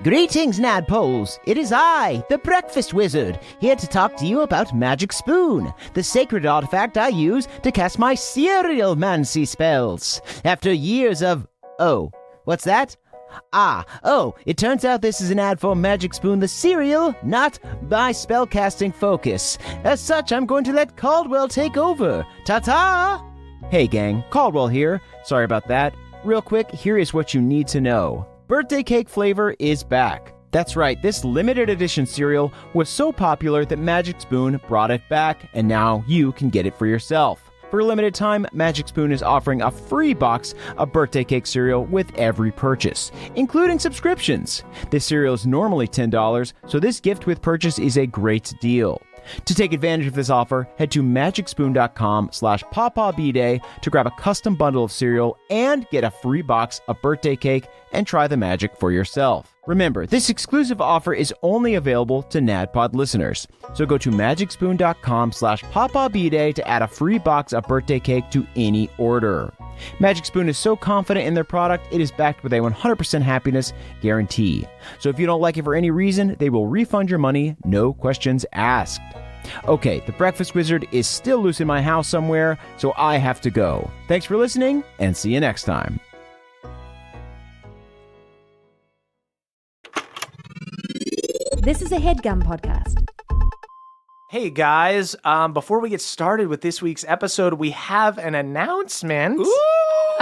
Greetings, Nadpoles! It is I, the Breakfast Wizard, here to talk to you about Magic Spoon, the sacred artifact I use to cast my cereal-mancy spells. After years of... Oh, what's that? It turns out this is an ad for Magic Spoon the cereal, not my spellcasting focus. As such, I'm going to let Caldwell take over. Ta-ta! Hey gang, Caldwell here. Sorry about that. Real quick, here is what you need to know. Birthday cake flavor is back. That's right, this limited edition cereal was so popular that Magic Spoon brought it back, and now you can get it for yourself. For a limited time, Magic Spoon is offering a free box of birthday cake cereal with every purchase, including subscriptions. This cereal is normally $10, so this gift with purchase is a great deal. To take advantage of this offer, head to magicspoon.com/PawPawBDay to grab a custom bundle of cereal and get a free box of birthday cake and try the magic for yourself. Remember, this exclusive offer is only available to NADPOD listeners. So go to magicspoon.com/PawPawBDay to add a free box of birthday cake to any order. Magic Spoon is so confident in their product, it is backed with a 100% happiness guarantee. So if you don't like it for any reason, they will refund your money, no questions asked. Okay, the Breakfast Wizard is still loose in my house somewhere, so I have to go. Thanks for listening, and see you next time. This is a HeadGum podcast. Hey guys, before we get started with this week's episode, we have an announcement. Ooh!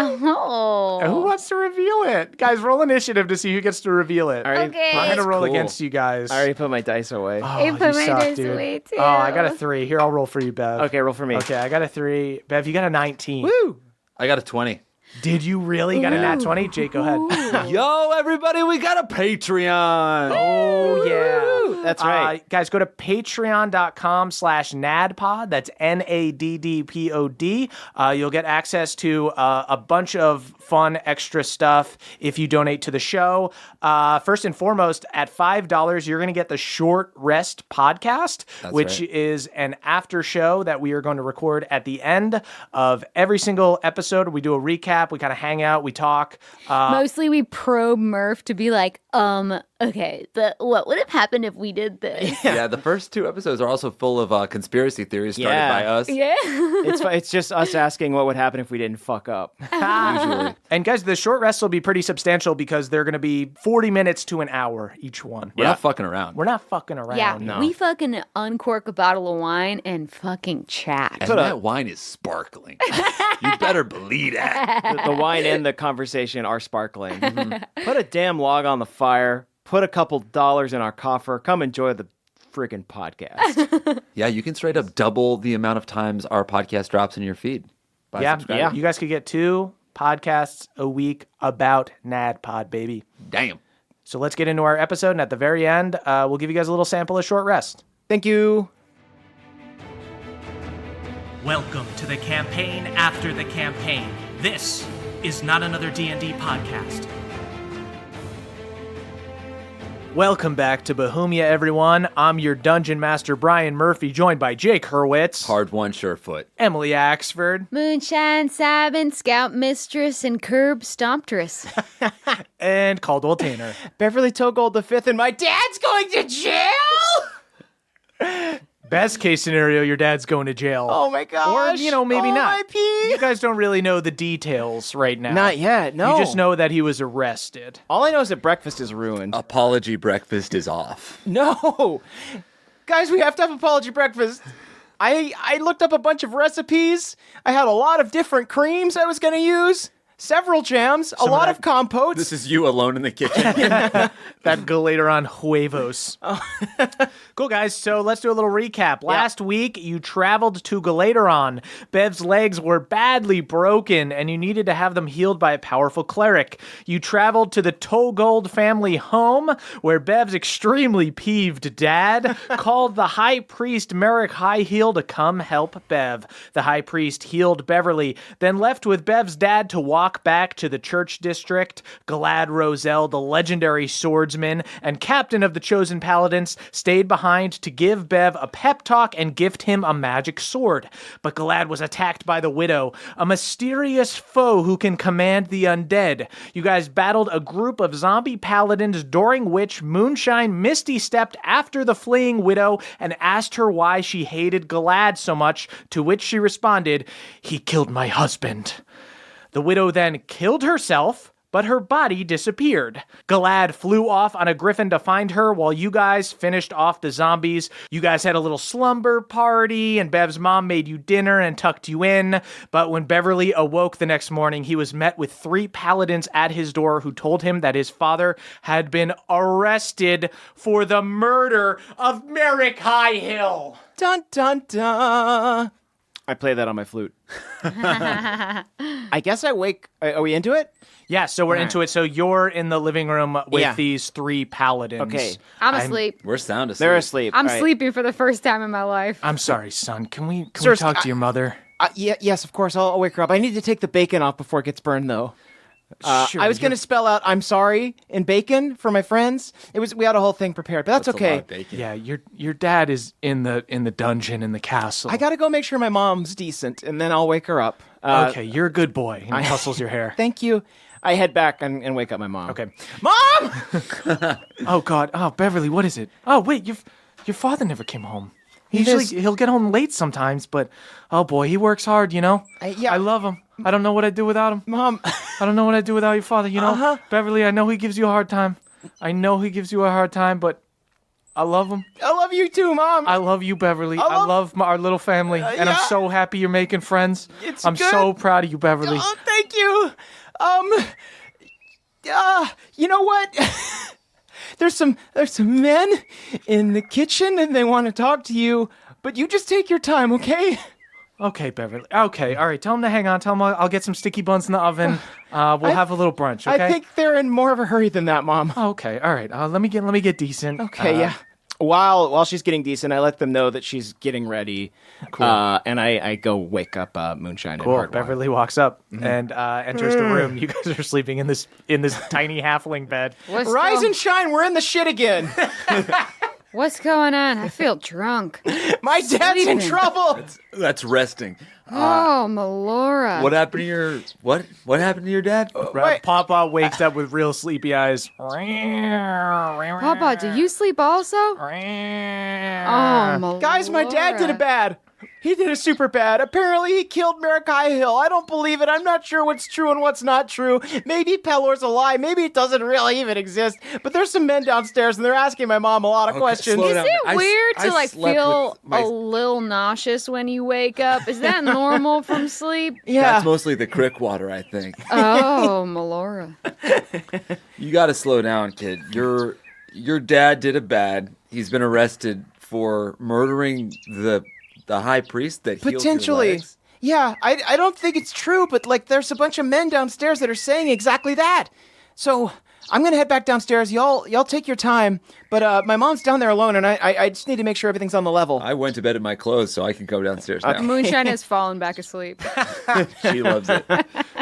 Oh. Who wants to reveal it? Guys, roll initiative to see who gets to reveal it. Okay. I'm going to roll cool. against you guys. I already put my dice away. Oh, I you put my suck, dice dude. away, too. Oh, I got a 3. Here, I'll roll for you, Bev. Okay, roll for me. Okay, I got a 3. Bev, you got a 19. Woo! I got a 20. Did you really got a nat 20? Jake, go ahead. Yo, everybody, we got a Patreon. Oh, yeah. That's right. Guys, go to patreon.com/NADPOD. That's NADDPOD. You'll get access to a bunch of fun extra stuff if you donate to the show. First and foremost, at $5, you're going to get the Short Rest podcast, which is an after show that we are going to record at the end of every single episode. We do a recap. We kind of hang out. We talk. Mostly we probe Murph to be like, okay, but what would have happened if we did this? Yeah, the first 2 episodes are also full of conspiracy theories started Yeah. by us. Yeah. It's just us asking what would happen if we didn't fuck up. Usually. And guys, the short rests will be pretty substantial because they're going to be 40 minutes to an hour each one. We're not fucking around. We're not fucking around. Yeah, No. we fucking uncork a bottle of wine and fucking chat. And that wine is sparkling. You better believe that. The wine and the conversation are sparkling. Put a damn log on the fire. Put a couple dollars in our coffer. Come enjoy the friggin' podcast. Yeah, you can straight up double the amount of times our podcast drops in your feed. By subscribing. Yeah. You guys could get 2 podcasts a week about NADPOD, baby. Damn. So let's get into our episode, and at the very end, we'll give you guys a little sample of Short Rest. Thank you. Welcome to the campaign after the campaign. This is not another D&D podcast. Welcome back to Bohemia, everyone. I'm your Dungeon Master, Brian Murphy, joined by Jake Hurwitz, Hard one, Surefoot. Emily Axford, Moonshine Sabin, Scout Mistress, and Curb Stomptress. and Caldwell Tanner. Beverly Togold the Fifth, and my dad's going to jail. Best case scenario, your dad's going to jail. Oh my gosh. Or, maybe not. R.I.P. You guys don't really know the details right now. Not yet. No. You just know that he was arrested. All I know is that breakfast is ruined. Apology breakfast is off. No! Guys, we have to have apology breakfast. I looked up a bunch of recipes. I had a lot of different creams I was going to use. Several jams. A lot of compotes. This is you alone in the kitchen. That Galaderon huevos. Cool, guys. So let's do a little recap. Last week, you traveled to Galaderon. Bev's legs were badly broken, and you needed to have them healed by a powerful cleric. You traveled to the Togold family home, where Bev's extremely peeved dad called the high priest Merrick Highheel to come help Bev. The high priest healed Beverly, then left with Bev's dad to walk back to the church district. Galad Roselle, the legendary sword swordsman and captain of the chosen paladins, stayed behind to give Bev a pep talk and gift him a magic sword. But Galad was attacked by the Widow, a mysterious foe who can command the undead. You guys battled a group of zombie paladins, during which Moonshine misty-stepped after the fleeing Widow and asked her why she hated Galad so much, to which she responded, "He killed my husband." The Widow then killed herself, but her body disappeared. Galad flew off on a griffin to find her while you guys finished off the zombies. You guys had a little slumber party, and Bev's mom made you dinner and tucked you in. But when Beverly awoke the next morning, he was met with 3 paladins at his door who told him that his father had been arrested for the murder of Merrick Highhill. Dun, dun, dun. I play that on my flute. I guess I wake... Are we into it? Yeah, so we're into it. So you're in the living room with these 3 paladins. Okay. I'm asleep. We're sound asleep. They're asleep. I'm All right. sleeping for the first time in my life. I'm sorry, son. Can we Sir, talk to your mother? Yes, of course. I'll wake her up. I need to take the bacon off before it gets burned, though. Sure, I was going to spell out "I'm sorry" in bacon for my friends. We had a whole thing prepared, but that's A lot okay. of bacon. Yeah, your dad is in the dungeon in the castle. I got to go make sure my mom's decent, and then I'll wake her up. Okay, you're a good boy. And he tussles your hair. Thank you. I head back and wake up my mom. Okay. Mom! Oh God. Oh Beverly, what is it? Oh wait, your father never came home. He'll get home late sometimes, but oh boy, he works hard. You know. Yeah. I love him. I don't know what I'd do without him. Mom. I don't know what I'd do without your father. You know, Beverly. I know he gives you a hard time. But I love him. I love you too, Mom. I love you, Beverly. I love our little family, and yeah. I'm so happy you're making friends. I'm good. so proud of you, Beverly. Oh, thank you. You know what? There's some men in the kitchen, and they want to talk to you. But you just take your time, okay? Okay, Beverly. Okay, all right. Tell him to hang on. Tell him I'll get some sticky buns in the oven. We'll have a little brunch. Okay. I think they're in more of a hurry than that, Mom. Okay. All right. Let me get decent. Okay, yeah. While she's getting decent, I let them know that she's getting ready. Cool. And I go wake up Moonshine. Cool. And Beverly walks up and enters the room. You guys are sleeping in this tiny halfling bed. Rise and shine. We're in the shit again. What's going on? I feel drunk. My dad's in trouble. That's resting. Oh, Melora. What happened to your what happened to your dad? Papa wakes up with real sleepy eyes. Papa, do you sleep also? Oh, Melora. Guys, my dad did a bad. He did a super bad. Apparently, he killed Merrick Highhill. I don't believe it. I'm not sure what's true and what's not true. Maybe Pelor's a lie. Maybe it doesn't really even exist. But there's some men downstairs, and they're asking my mom a lot of questions. slow Is down. it weird I to slept feel with my- a little nauseous when you wake up? Is that normal from sleep? Yeah. That's mostly the crick water, I think. Oh, Melora. You got to slow down, kid. Your dad did a bad. He's been arrested for murdering the high priest that healed your Potentially. legs. Yeah, I don't think it's true, but there's a bunch of men downstairs that are saying exactly that. So I'm gonna head back downstairs. Y'all take your time. But my mom's down there alone, and I just need to make sure everything's on the level. I went to bed in my clothes, so I can go downstairs now. Moonshine has fallen back asleep. She loves it.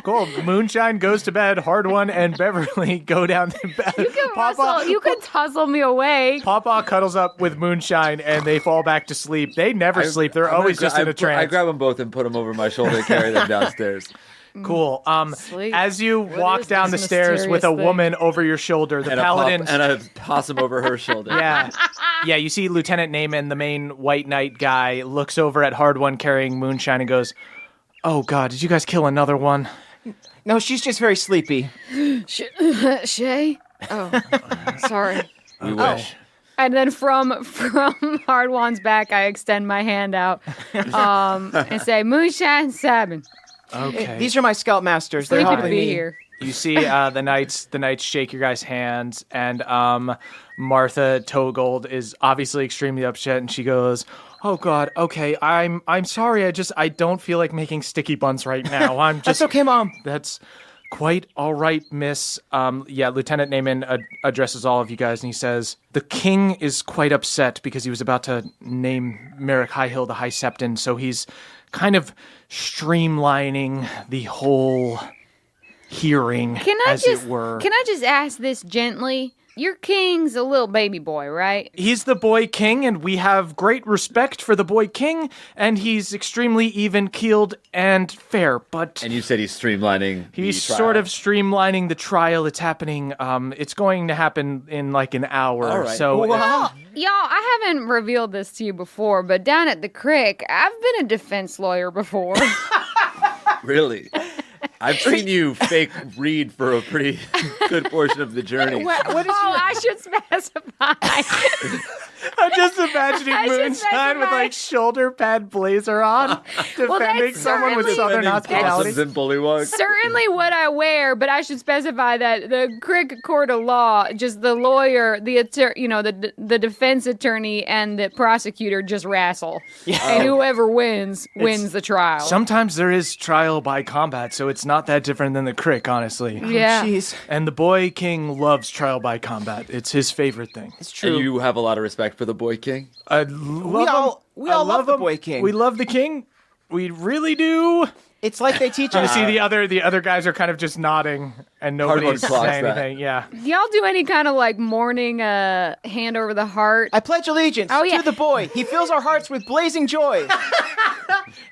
Cool. Moonshine goes to bed. Hard One and Beverly go down to bed. You can tussle me away. Papa cuddles up with Moonshine, and they fall back to sleep. They never sleep. They're always just in a trance. I grab them both and put them over my shoulder and carry them downstairs. Cool. Sleep. As you walk is down the this stairs with a mysterious thing? woman over your shoulder, the paladins. And a possum over her shoulder. Yeah, you see Lieutenant Naaman, the main White Knight guy, looks over at Hard One carrying Moonshine and goes, "Oh God, did you guys kill another one?" No, she's just very sleepy. Shay? Oh, sorry. We wish. And then from Hard One's back, I extend my hand out and say, Moonshine Sabin. Okay. These are my scoutmasters. They're Sleepy to helping be me. here. You see the knights shake your guys' hands, and Martha Togold is obviously extremely upset, and she goes, "Oh God, okay, I'm sorry. I don't feel like making sticky buns right now. I'm just That's okay, Mom. That's quite all right, Miss." Lieutenant Naaman addresses all of you guys, and he says, "The king is quite upset because he was about to name Merrick Highhill the High Septon, so he's kind of streamlining the whole hearing, Can I as just it were." Can I just ask this gently? your king's a little baby boy, right? He's the boy king, and we have great respect for the boy king, and he's extremely even-keeled and fair, but... And you said he's streamlining He's the trial. sort of streamlining the trial. It's happening, it's going to happen in like an hour. All right. So Y'all, I haven't revealed this to you before, but down at the crick, I've been a defense lawyer before. Really? I've seen you fake read for a pretty good portion of the journey. I should specify. I'm just imagining I should Moonshine with specify. like shoulder pad blazer on, defending that's someone with certainly- Southern Defending hospitality. possums and bullywugs. Certainly what I wear, but I should specify that the crick court of law, just the lawyer, the the defense attorney, and the prosecutor just wrestle, and whoever wins the trial. Sometimes there is trial by combat, so it's not that different than the crick, honestly. yeah. Jeez. And the boy king loves trial by combat. It's his favorite thing. It's And true. you have a lot of respect for the boy king? I we love all love the boy king. We love the king. We really do. It's like they teach You us. see, the other guys are kind of just nodding, and nobody's Hardwood clocks saying that. anything. Yeah. Do y'all do any kind of like morning hand over the heart? I pledge allegiance Oh, yeah. to the boy. He fills our hearts with blazing joy.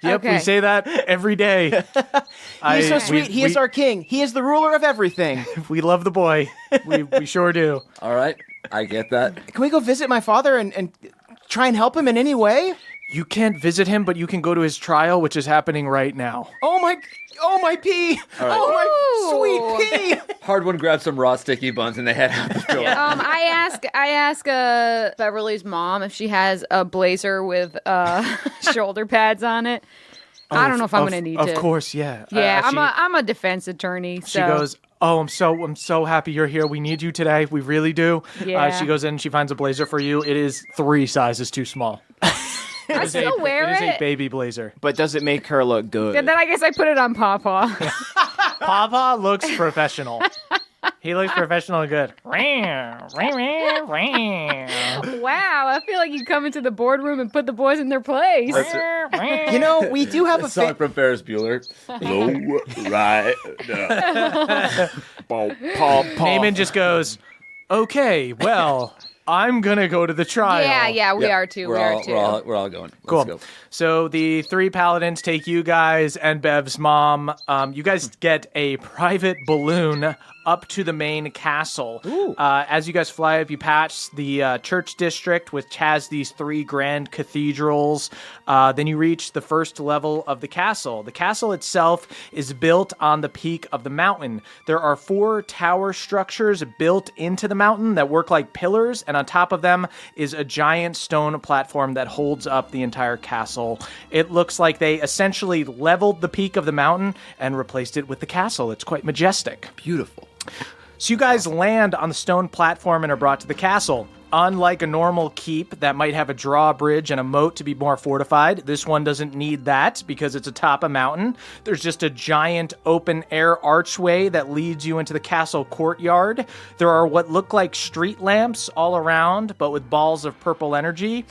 Yep, we Okay. say that every day. He is so sweet. He is our king. He is the ruler of everything. We love the boy. We sure do. All right, I get that. Can we go visit my father and try and help him in any way? You can't visit him, but you can go to his trial, which is happening right now. Oh my pea! All right. Oh my sweet pea! Hardwood grabs some raw sticky buns and they head out the door. I ask Beverly's mom if she has a blazer with shoulder pads on it. I don't know if I'm gonna need to. Of course, yeah. Yeah, She- I'm a defense attorney. So. She goes, "Oh, I'm so happy you're here. We need you today. We really do." Yeah. She goes in and she finds a blazer for you. It is 3 sizes too small. I still wear It is a it. baby blazer. But does it make her look good? And then I guess I put it on Pawpaw. Papa looks professional. He looks professional and good. Wow, I feel like you come into the boardroom and put the boys in their place. You know, we do have a Song from Ferris Bueller. Low right. Naaman just goes, "Okay, well, I'm gonna go to the trial." Yeah, we are too. We're all going. Cool. Let's go. So the 3 paladins take you guys and Bev's mom. You guys get a private balloon up to the main castle. As you guys fly up, you pass the church district, which has these 3 grand cathedrals. Then you reach the first level of the castle. The castle itself is built on the peak of the mountain. There are 4 tower structures built into the mountain that work like pillars, and on top of them is a giant stone platform that holds up the entire castle. It looks like they essentially leveled the peak of the mountain and replaced it with the castle. It's quite majestic. Beautiful. So you guys land on the stone platform and are brought to the castle. Unlike a normal keep that might have a drawbridge and a moat to be more fortified, this one doesn't need that because it's atop a mountain. There's just a giant open-air archway that leads you into the castle courtyard. There are what look like street lamps all around, but with balls of purple energy.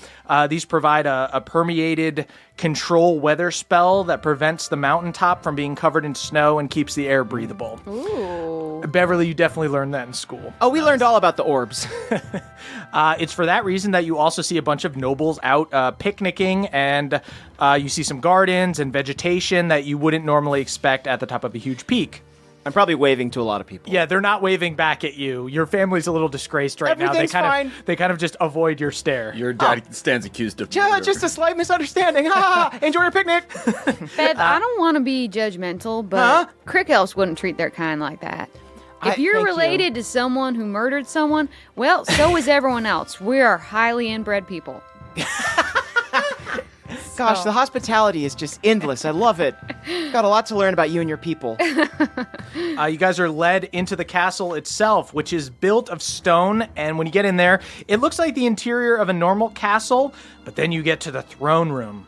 These provide a permeated control weather spell that prevents the mountaintop from being covered in snow and keeps the air breathable. Ooh. Beverly, you definitely learned that in school. Oh, we learned all about the orbs. It's for that reason that you also see a bunch of nobles out picnicking, and you see some gardens and vegetation that you wouldn't normally expect at the top of a huge peak. I'm probably waving to a lot of people. Yeah, they're not waving back at you. Your family's a little disgraced right now. Everything's fine. They kind of just avoid your stare. Your dad stands accused of Yeah, murder. just a slight misunderstanding. Ha! Enjoy your picnic. Bev, I don't want to be judgmental, but crick elves wouldn't treat their kind like that. If you're thank you. related to someone who murdered someone, well, so is everyone else. We are highly inbred people. Gosh, the hospitality is just endless. I love it. Got a lot to learn about you and your people. You guys are led into the castle itself, which is built of stone, and when you get in there, it looks like the interior of a normal castle, but then you get to the throne room.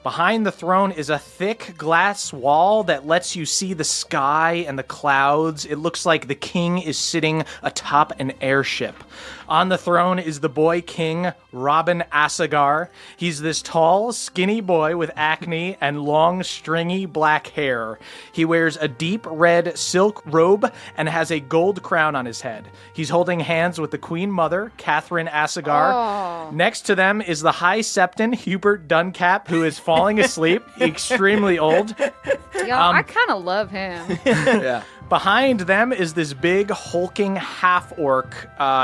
Behind the throne is a thick glass wall that lets you see the sky and the clouds. It looks like the king is sitting atop an airship. On the throne is the boy king, Robin Asagar. He's this tall, skinny boy with acne and long, stringy black hair. He wears a deep red silk robe and has a gold crown on his head. He's holding hands with the Queen Mother, Catherine Asagar. Next to them is the High Septon, Hubert Duncap, who is falling asleep, extremely old. Yo, I kind of love him. Yeah. Behind them is this big, hulking half-orc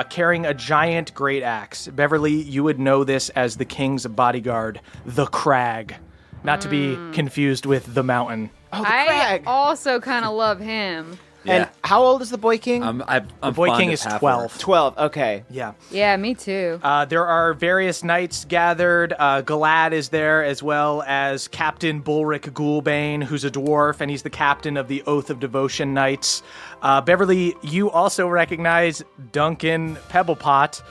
carrying a giant great axe. Beverly, you would know this as the king's bodyguard, the Crag. Not to be confused with the mountain. Oh, the I crag. also kind of love him. Yeah. And how old is the boy king? I'm The boy fond king of is half 12. 12. Okay. Yeah. Yeah, me too. There are various knights gathered. Galad is there, as well as Captain Bulric Ghoulbane, who's a dwarf, and he's the captain of the Oath of Devotion Knights. Beverly, you also recognize Duncan Pebblepot,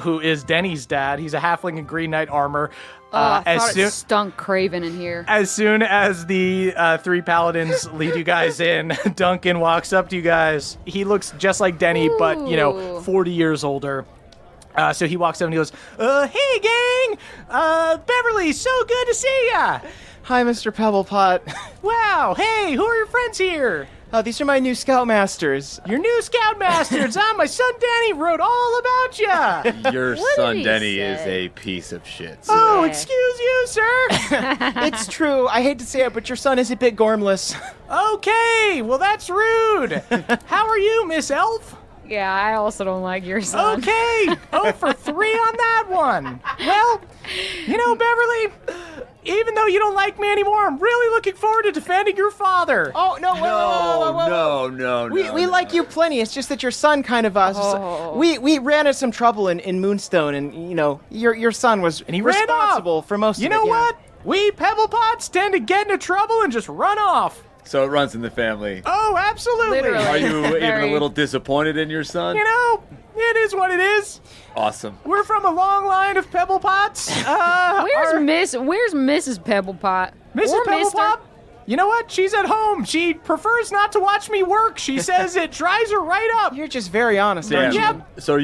who is Denny's dad. He's a halfling in green knight armor. I thought it stunk Craven in here. As soon as the three paladins lead you guys in, Duncan walks up to you guys. He looks just like Denny, but, 40 years older. So he walks up and he goes, hey, gang! Beverly, so good to see ya! Hi, Mr. Pebblepot. Wow, hey, who are your friends here? These are my new scoutmasters. Your new scoutmasters, huh? My son Danny wrote all about ya! Your What son did he Denny say? is a piece of shit. So. Oh, excuse you, sir! It's true. I hate to say it, but your son is a bit gormless. Okay, well, that's rude. How are you, Miss Elf? Yeah, I also don't like your son. Okay, 0 for 3 on that one. Well, Beverly, even though you don't like me anymore, I'm really looking forward to defending your father. Oh, no, No. We like you plenty. It's just that your son kind of we ran into some trouble in Moonstone, and your son was And he ran responsible off. for most You of it. know yeah. what? We Pebblepots tend to get into trouble and just run off. So it runs in the family. Oh, absolutely. Literally. Are you even a Very. little disappointed in your son? It is what it is. Awesome. We're from a long line of Pebblepots. Where's Mrs. Pebblepot? Mrs. Or Mr.? Pebblepop? You know what? She's at home. She prefers not to watch me work. She says it dries her right up. You're just very honest, Damn. aren't you? Yep. So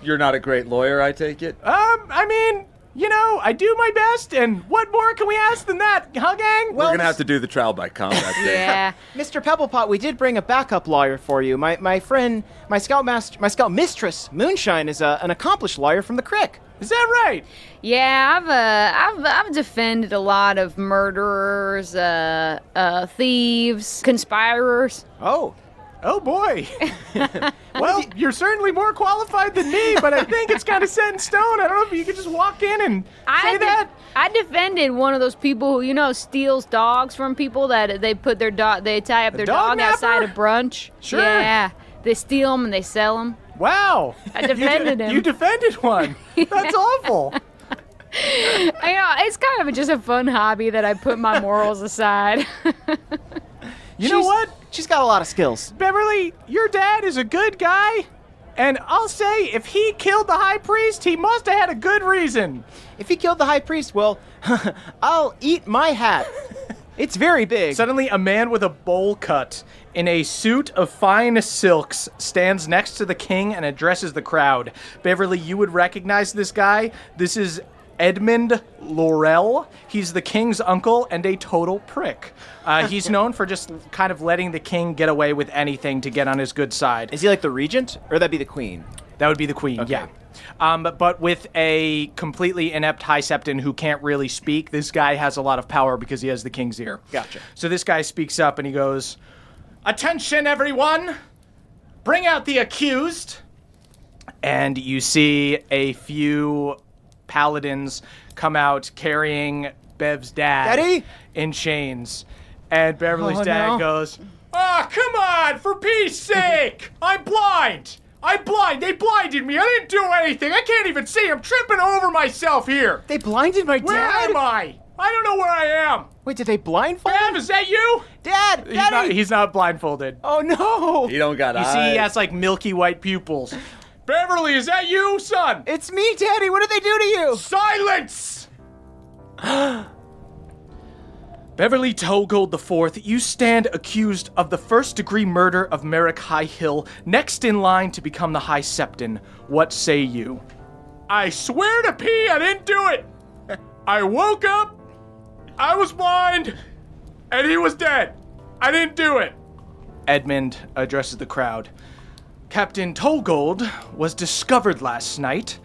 you're not a great lawyer, I take it? I mean, I do my best, and what more can we ask than that, huh, gang? We're gonna have to do the trial by combat thing. Yeah. Mr. Pebblepot, we did bring a backup lawyer for you. My friend, my scout mistress, Moonshine, is an accomplished lawyer from the Crick. Is that right? Yeah, I've defended a lot of murderers, thieves, conspirers. Oh, boy. Well, you're certainly more qualified than me, but I think it's kind of set in stone. I don't know if you could just walk in and say that. I defended one of those people who steals dogs from people that they put their dog, they tie up their dog dog outside napper? of brunch. Sure. Yeah, they steal them and they sell them. Wow. I defended him. You defended one. That's awful. It's kind of just a fun hobby that I put my morals aside. You know what? She's got a lot of skills. Beverly, your dad is a good guy, and I'll say if he killed the high priest, he must have had a good reason. If he killed the high priest, well, I'll eat my hat. It's very big. Suddenly, a man with a bowl cut in a suit of fine silks stands next to the king and addresses the crowd. Beverly, you would recognize this guy. This is Edmund Laurel. He's the king's uncle and a total prick. He's known for just kind of letting the king get away with anything to get on his good side. Is he like the regent, or that'd be the queen? That would be the queen, Okay. yeah. But with a completely inept High Septon who can't really speak, this guy has a lot of power because he has the king's ear. Gotcha. So this guy speaks up and he goes, "Attention, everyone! Bring out the accused!" And you see a few paladins come out carrying Bev's dad Daddy? in chains. And Beverly's Oh, dad no. goes, "Ah, come on, for peace sake! I'm blind! They blinded me! I didn't do anything! I can't even see! I'm tripping over myself here! They blinded my Where dad? am I? I don't know where I am! Wait, did they blindfold Bev, him? is that you?" Dad! Daddy! He's not blindfolded. Oh, no! You don't got You eyes. see, he has like milky white pupils. "Beverly, is that you, son?" It's me, Daddy! What did they do to you? "Silence!" Beverly Togold IV, you stand accused of the first-degree murder of Merrick Highhill, next in line to become the High Septon. What say you? I swear to P, I didn't do it. I woke up, I was blind, and he was dead. I didn't do it. Edmund addresses the crowd. Captain Togold was discovered last night,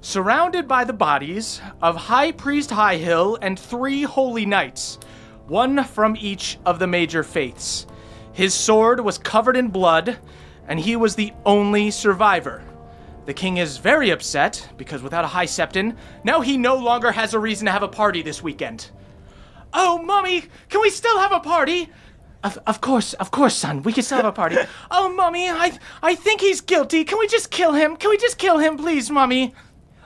surrounded by the bodies of High Priest Highhill and 3 holy knights, one from each of the major faiths. His sword was covered in blood, and he was the only survivor. The king is very upset, because without a High Septon, now he no longer has a reason to have a party this weekend. Oh, Mommy, can we still have a party? Of course, son, we can still have a party. Oh, Mommy, I think he's guilty. Can we just kill him? Can we just kill him, please, Mommy?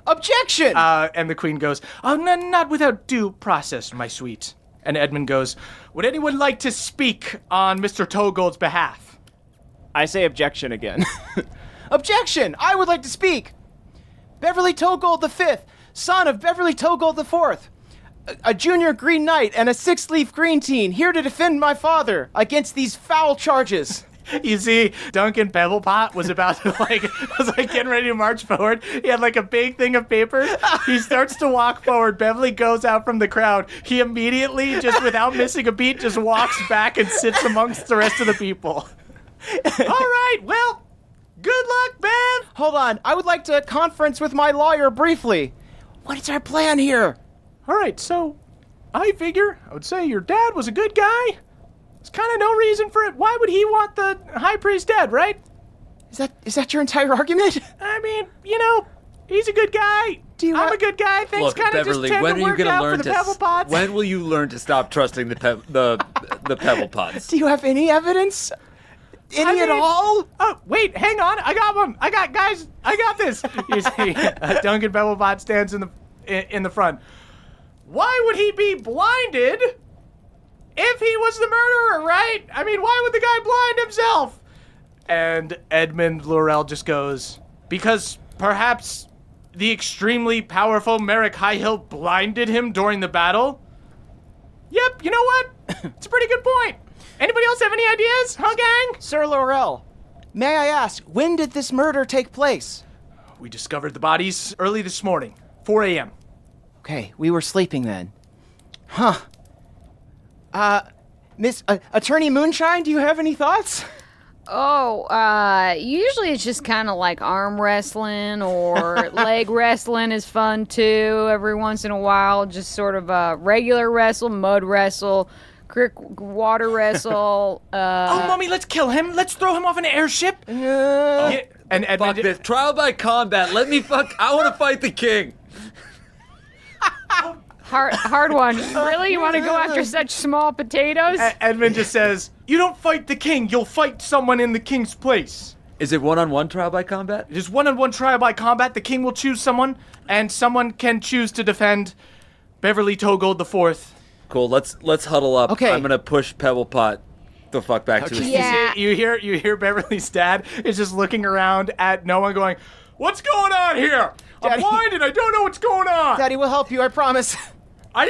Objection! And the queen goes, oh, no, not without due process, my sweet. And Edmund goes, would anyone like to speak on Mr. Togold's behalf? I say objection again. Objection! I would like to speak! Beverly Togold V, son of Beverly Togold IV. A junior green knight and a 6-leaf green teen, here to defend my father against these foul charges. You see, Duncan Pebblepot was about to was getting ready to march forward. He had a big thing of papers. He starts to walk forward. Beverly goes out from the crowd. He immediately, just without missing a beat, just walks back and sits amongst the rest of the people. All right, well, good luck, Bev. Hold on, I would like to conference with my lawyer briefly. What is our plan here? All right, so I would say your dad was a good guy. There's kind of no reason for it. Why would he want the high priest dead, right? Is that your entire argument? I mean, he's a good guy. I'm a good guy. Things Look, kind of just Beverly, tend when to are you work gonna out learn for the to pebble pots. when will you learn to stop trusting the pebble pots? Do you have any evidence? Any at all? Oh, wait, hang on. I got one. I got this. You see, Duncan Pebblebot stands in the front. Why would he be blinded if he was the murderer, right? I mean, why would the guy blind himself? And Edmund Laurel just goes, because perhaps the extremely powerful Merrick Highhill blinded him during the battle? Yep, you know what? It's a pretty good point. Anybody else have any ideas, huh, gang? Sir Laurel, may I ask, when did this murder take place? We discovered the bodies early this morning, 4 a.m. Okay, we were sleeping then. Huh. Miss Attorney Moonshine, do you have any thoughts? Usually it's just kind of like arm wrestling or leg wrestling is fun too. Every once in a while, just sort of regular wrestle, mud wrestle, creek water wrestle. Oh, Mommy, let's kill him. Let's throw him off an airship. Yeah, and Fuck this. Trial by combat. I want to fight the king. Hard one. Really? You want to go after such small potatoes? Edmund just says, you don't fight the king, you'll fight someone in the king's place. Is it one-on-one trial by combat? It is one-on-one trial by combat. The king will choose someone, and someone can choose to defend Beverly Togold IV. Cool. Let's huddle up. Okay. I'm gonna push Pebblepot the fuck back to his seat. Yeah. You hear Beverly's dad is just looking around at no one going, what's going on here? I'm Daddy. blind and I don't know what's going on. Daddy will help you, I promise. I'm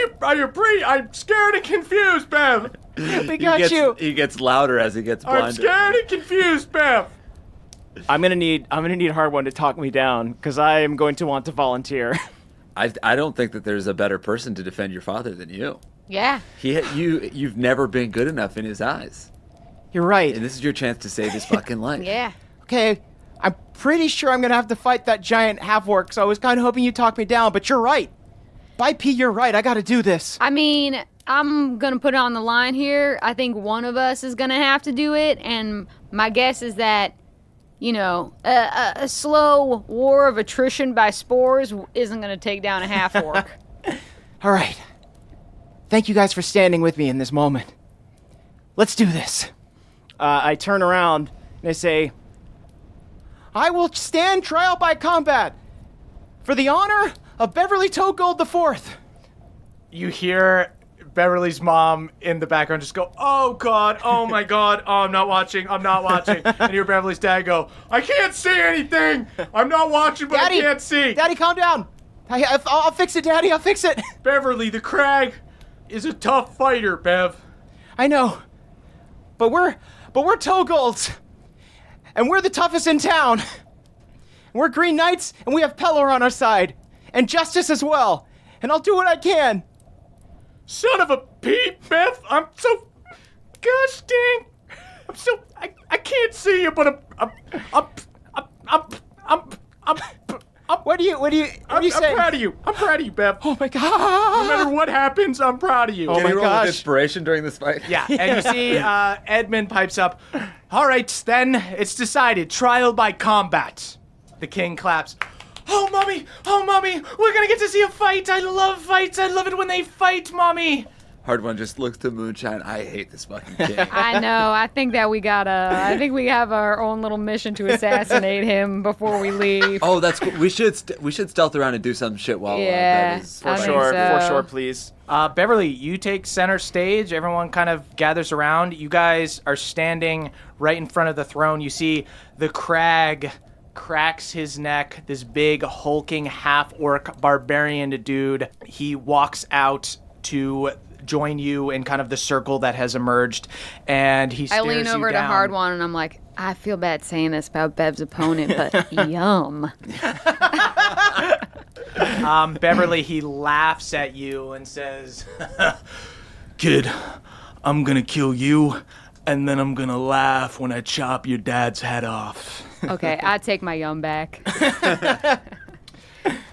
scared and confused, Bev. We got you. He gets louder as he gets blinded. I'm scared and confused, Bev. I'm gonna need Hard One to talk me down, because I am going to want to volunteer. I don't think that there's a better person to defend your father than you. Yeah. You've never been good enough in his eyes, You're right. and this is your chance to save his fucking life. Yeah. Okay, I'm pretty sure I'm gonna have to fight that giant half-orc, so I was kind of hoping you'd talk me down, but you're right. By P, you're right. I gotta do this. I mean, I'm going to put it on the line here. I think one of us is going to have to do it, and my guess is that, a slow war of attrition by spores isn't going to take down a half-orc. All right. Thank you guys for standing with me in this moment. Let's do this. I turn around and I say, I will stand trial by combat for the honor of Beverly Togold IV. You hear Beverly's mom in the background just go, oh God, oh my God, oh, I'm not watching. And you hear Beverly's dad go, I can't see anything. I'm not watching, but Daddy, I can't see. Daddy, calm down. I'll fix it, Daddy, I'll fix it. Beverly, the crag, is a tough fighter, Bev. I know. But we're Togolds. And we're the toughest in town. We're Green Knights, and we have Pelor on our side. And Justice as well. And I'll do what I can. Son of a peep, Bev. I'm so... Gosh dang. I'm so... I can't see you, but What do you say? I'm proud of you. I'm proud of you, Bev. Oh my god. No matter what happens, I'm proud of you. Oh Can my you roll gosh. with inspiration during this fight? Yeah, and you see Edmund pipes up, all right, then, it's decided. Trial by combat. The king claps. Oh, Mommy, we're gonna get to see a fight. I love fights. I love it when they fight, Mommy. Hard One just looks to Moonshine. I hate this fucking king. I know. I think that I think we have our own little mission to assassinate him before we leave. Oh, that's cool. We should stealth around and do some shit while Yeah, that is I For think sure, so. for sure, please. Beverly, you take center stage. Everyone kind of gathers around. You guys are standing right in front of the throne. You see the crag cracks his neck, this big hulking half-orc barbarian dude. He walks out to join you in kind of the circle that has emerged, and he stares I lean over you to down. Hard One and I'm like, I feel bad saying this about Bev's opponent, but yum. Beverly, he laughs at you and says, Kid, I'm gonna kill you, and then I'm gonna laugh when I chop your dad's head off. Okay, I take my yum back.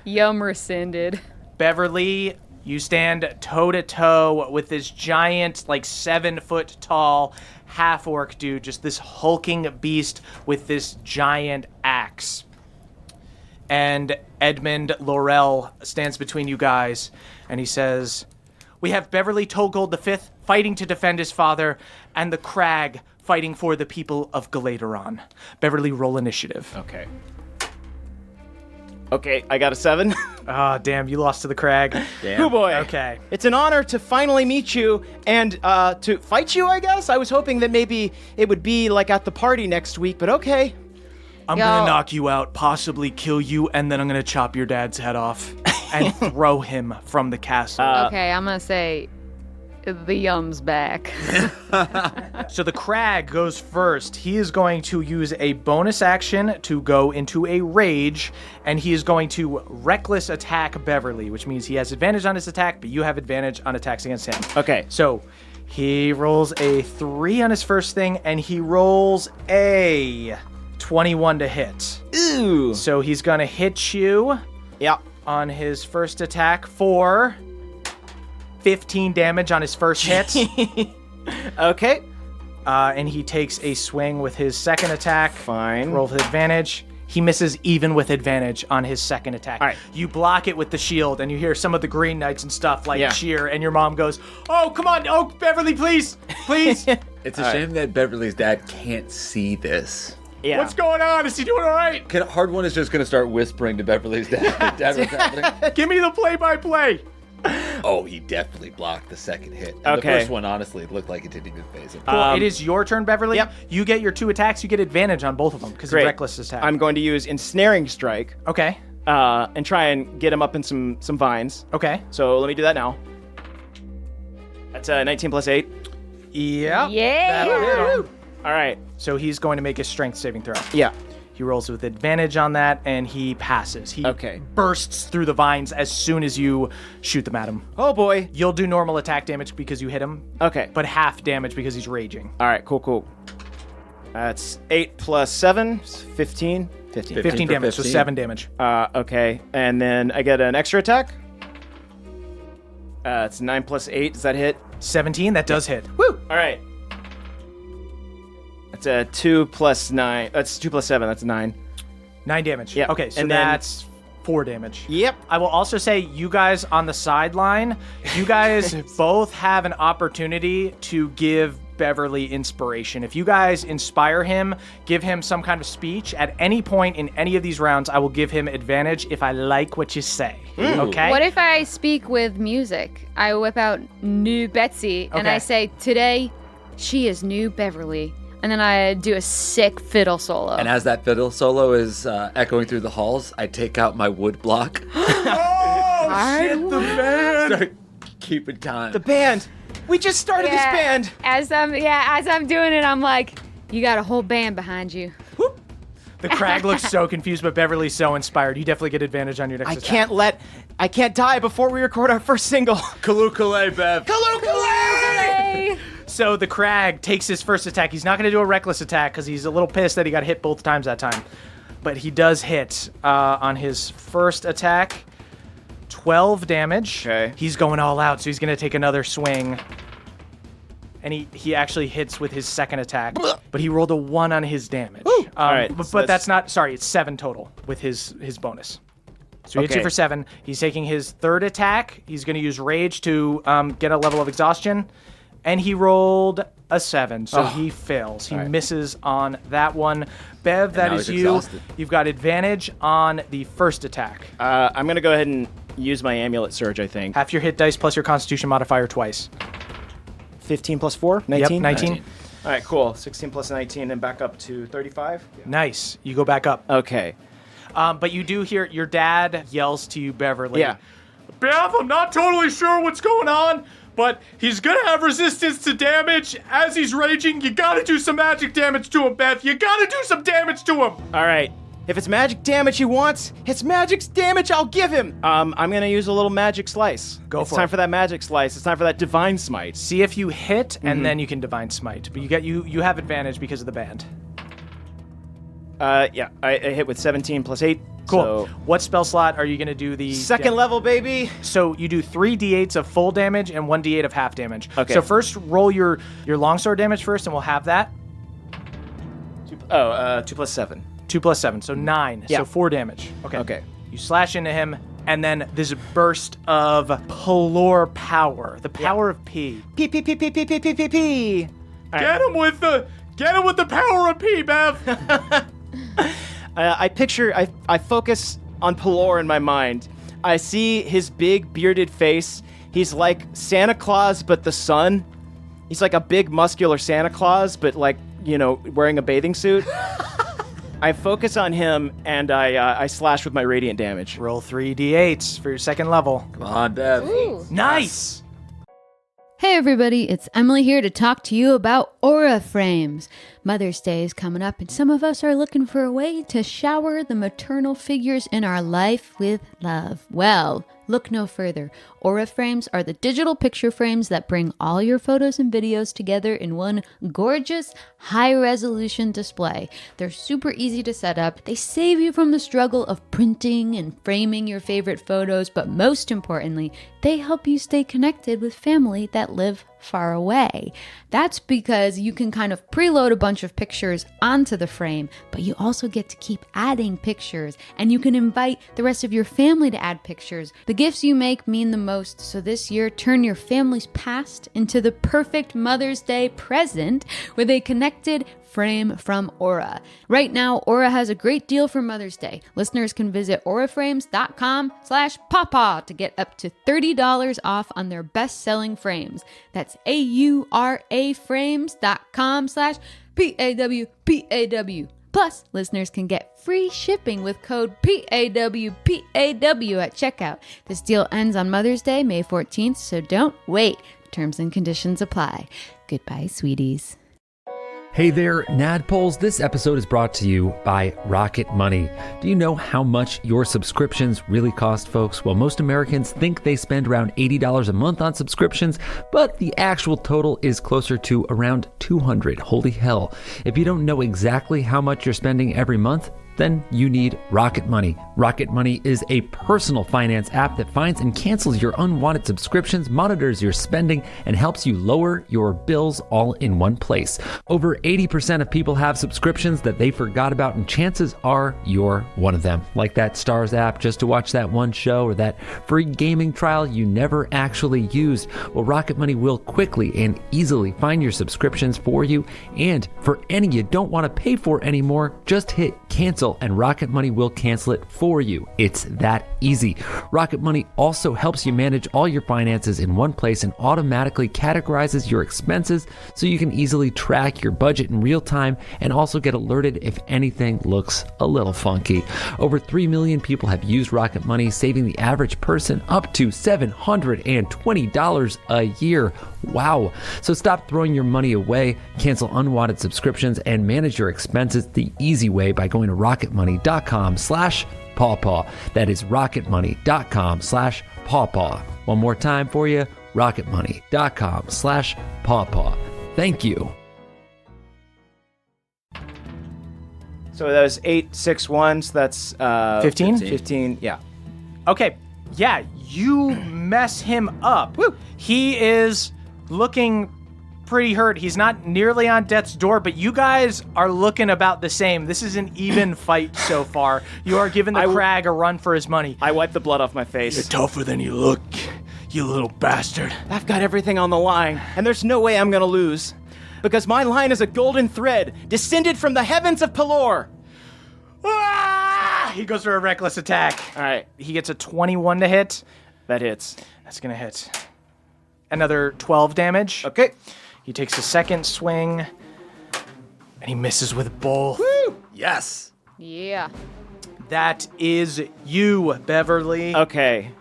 Yum rescinded. Beverly, you stand toe-to-toe with this giant, like 7-foot tall half-orc dude, just this hulking beast with this giant axe. And Edmund Laurel stands between you guys, and he says, we have Beverly Togold V fighting to defend his father, and the Crag fighting for the people of Galaderon. Beverly, roll initiative. Okay, I got a 7. Ah, damn, you lost to the Crag. Oh boy. Okay. It's an honor to finally meet you and to fight you, I guess. I was hoping that maybe it would be like at the party next week, but okay. I'm gonna knock you out, possibly kill you, and then I'm gonna chop your dad's head off and throw him from the castle. Okay, I'm gonna say the yum's back. So the Crag goes first. He is going to use a bonus action to go into a rage, and he is going to reckless attack Beverly, which means he has advantage on his attack, but you have advantage on attacks against him. Okay. So he rolls a 3 on his first thing, and he rolls a 21 to hit. Ooh. So he's gonna hit you Yeah. on his first attack for 15 damage on his first hit. Okay. And he takes a swing with his second attack. Fine. Roll with advantage. He misses even with advantage on his second attack. All right. You block it with the shield, and you hear some of the Green Knights and stuff like Yeah. cheer, and your mom goes, oh, come on. Oh, Beverly, please. Please. It's a shame that Beverly's dad can't see this. Yeah. What's going on? Is he doing all right? Hard One is just going to start whispering to Beverly's dad. Dad, what's happening? Give me the play-by-play. Oh, he definitely blocked the second hit. And Okay. The first one, honestly, it looked like it didn't even phase him. Cool. It is your turn, Beverly. Yep. You get your 2 attacks. You get advantage on both of them because of Great. reckless attack. I'm going to use Ensnaring Strike Okay. and try and get him up in some vines. Okay. So let me do that now. That's 19 plus 8. Yeah. Yeah. That'll hit him. All right. So he's going to make a strength saving throw. Yeah. He rolls with advantage on that, and he passes. He Okay. bursts through the vines as soon as you shoot them at him. Oh boy. You'll do normal attack damage because you hit him, Okay. but half damage because he's raging. All right. Cool. That's 8 plus 7, 15. 15. 15 for damage, so 15. 7 damage. Okay. And then I get an extra attack. It's 9 plus 8. Does that hit? 17, that does hit. Woo! All right. That's a 2 plus 9. That's 2 plus 7. That's 9. 9 damage. Yeah. Okay, so And then- that's 4 damage. Yep. I will also say, you guys on the sideline, you guys both have an opportunity to give Beverly inspiration. If you guys inspire him, give him some kind of speech at any point in any of these rounds, I will give him advantage if I like what you say. Okay? What if I speak with music? I whip out New Betsy and Okay. I say, today, she is New Beverly. And then I do a sick fiddle solo. And as that fiddle solo is echoing through the halls, I take out my wood block. Oh, shit, the band! Start keeping time. The band. We just started this band. As I'm doing it, I'm like, you got a whole band behind you. The crag looks so confused, but Beverly's so inspired. You definitely get advantage on your next attack. I can't die before we record our first single. Kalukale, Bev. Kalukale! So the crag takes his first attack. He's not going to do a reckless attack because he's a little pissed that he got hit both times that time. But he does hit on his first attack. 12 damage. Okay. He's going all out, so he's going to take another swing. And he actually hits with his second attack, but he rolled a 1 on his damage. All right, But, so that's not, sorry, it's 7 total with his bonus. So he hits you Okay. for 7. He's taking his third attack. He's going to use Rage to get a level of exhaustion. And he rolled a 7, so he fails. He misses on that one. Bev, that now is he's you. exhausted. You've got advantage on the first attack. I'm going to go ahead and use my Amulet Surge, I think. Half your hit dice plus your Constitution modifier twice. 15 plus 4? 19? Yep, 19. All right, cool. 16 plus 19 and back up to 35. Nice. You go back up. Okay. But you do hear your dad yells to you, Beverly. Yeah. Bev, I'm not totally sure what's going on, but he's going to have resistance to damage. As he's raging, you got to do some magic damage to him, Bev. You got to do some damage to him. All right. If it's magic damage he wants, it's magic damage I'll give him. I'm going to use a little magic slice. Go it's for time it. for that magic slice. It's time for that divine smite. See if you hit, and then you can divine smite. But you have advantage because of the band. Yeah, I hit with 17 plus 8. Cool. So What spell slot are you going to do the... second level, baby. So you do 3 d8s of full damage and 1 d8 of half damage. Okay. So first, roll your longsword damage first, and we'll have that. 2 plus 7. 2 plus 7, so 9. Yeah. So 4 damage. Okay. Okay. You slash into him, and then this burst of Pelor power. The power of P. P. Get him with the power of P, Bev! I focus on Pelor in my mind. I see his big bearded face. He's like Santa Claus, but the sun. He's like a big muscular Santa Claus, but like, wearing a bathing suit. I focus on him and I slash with my radiant damage. Roll 3 d8s for your second level. Come on, Bev. Nice! Hey everybody, it's Emily here to talk to you about Aura Frames. Mother's Day is coming up and some of us are looking for a way to shower the maternal figures in our life with love. Well, look no further. Aura Frames are the digital picture frames that bring all your photos and videos together in one gorgeous, high-resolution display. They're super easy to set up. They save you from the struggle of printing and framing your favorite photos, but most importantly, they help you stay connected with family that live far away. That's because you can kind of preload a bunch of pictures onto the frame, but you also get to keep adding pictures, and you can invite the rest of your family to add pictures. The gifts you make mean the most, so this year, turn your family's past into the perfect Mother's Day present with a connected frame from Aura. Right now, Aura has a great deal for Mother's Day. Listeners can visit auraframes.com/pawpaw to get up to $30 off on their best-selling frames. That's auraframes.com/PAWPAW. Plus, listeners can get free shipping with code PAWPAW at checkout. This deal ends on Mother's Day, May 14th, so don't wait. Terms and conditions apply. Goodbye, sweeties. Hey there, Nadpoles. This episode is brought to you by Rocket Money. Do you know how much your subscriptions really cost, folks? Well, most Americans think they spend around $80 a month on subscriptions, but the actual total is closer to around $200. Holy hell. If you don't know exactly how much you're spending every month, then you need Rocket Money. Rocket Money is a personal finance app that finds and cancels your unwanted subscriptions, monitors your spending, and helps you lower your bills all in one place. Over 80% of people have subscriptions that they forgot about, and chances are you're one of them. Like that Stars app just to watch that one show, or that free gaming trial you never actually used. Well, Rocket Money will quickly and easily find your subscriptions for you, and for any you don't want to pay for anymore, just hit cancel cancel, and Rocket Money will cancel it for you. It's that easy. Rocket Money also helps you manage all your finances in one place and automatically categorizes your expenses so you can easily track your budget in real time and also get alerted if anything looks a little funky. Over 3 million people have used Rocket Money, saving the average person up to $720 a year. Wow. So stop throwing your money away, cancel unwanted subscriptions, and manage your expenses the easy way by going to rocketmoney.com/pawpaw. That is rocketmoney.com/pawpaw. One more time for you, rocketmoney.com/pawpaw. Thank you. So that was 8, 6, 1. So that's 15? 15. Yeah. Okay, yeah, you mess him up. Woo. He is looking pretty hurt. He's not nearly on death's door, but you guys are looking about the same. This is an even fight so far. You are giving the Crag a run for his money. I wipe the blood off my face. You're tougher than you look, you little bastard. I've got everything on the line, and there's no way I'm gonna lose. Because my line is a golden thread, descended from the heavens of Pelor. Ah! He goes for a reckless attack. All right. He gets a 21 to hit. That hits. That's gonna hit. Another 12 damage. Okay. He takes a second swing, and he misses with both. Woo! Yes. Yeah. That is you, Beverly. Okay.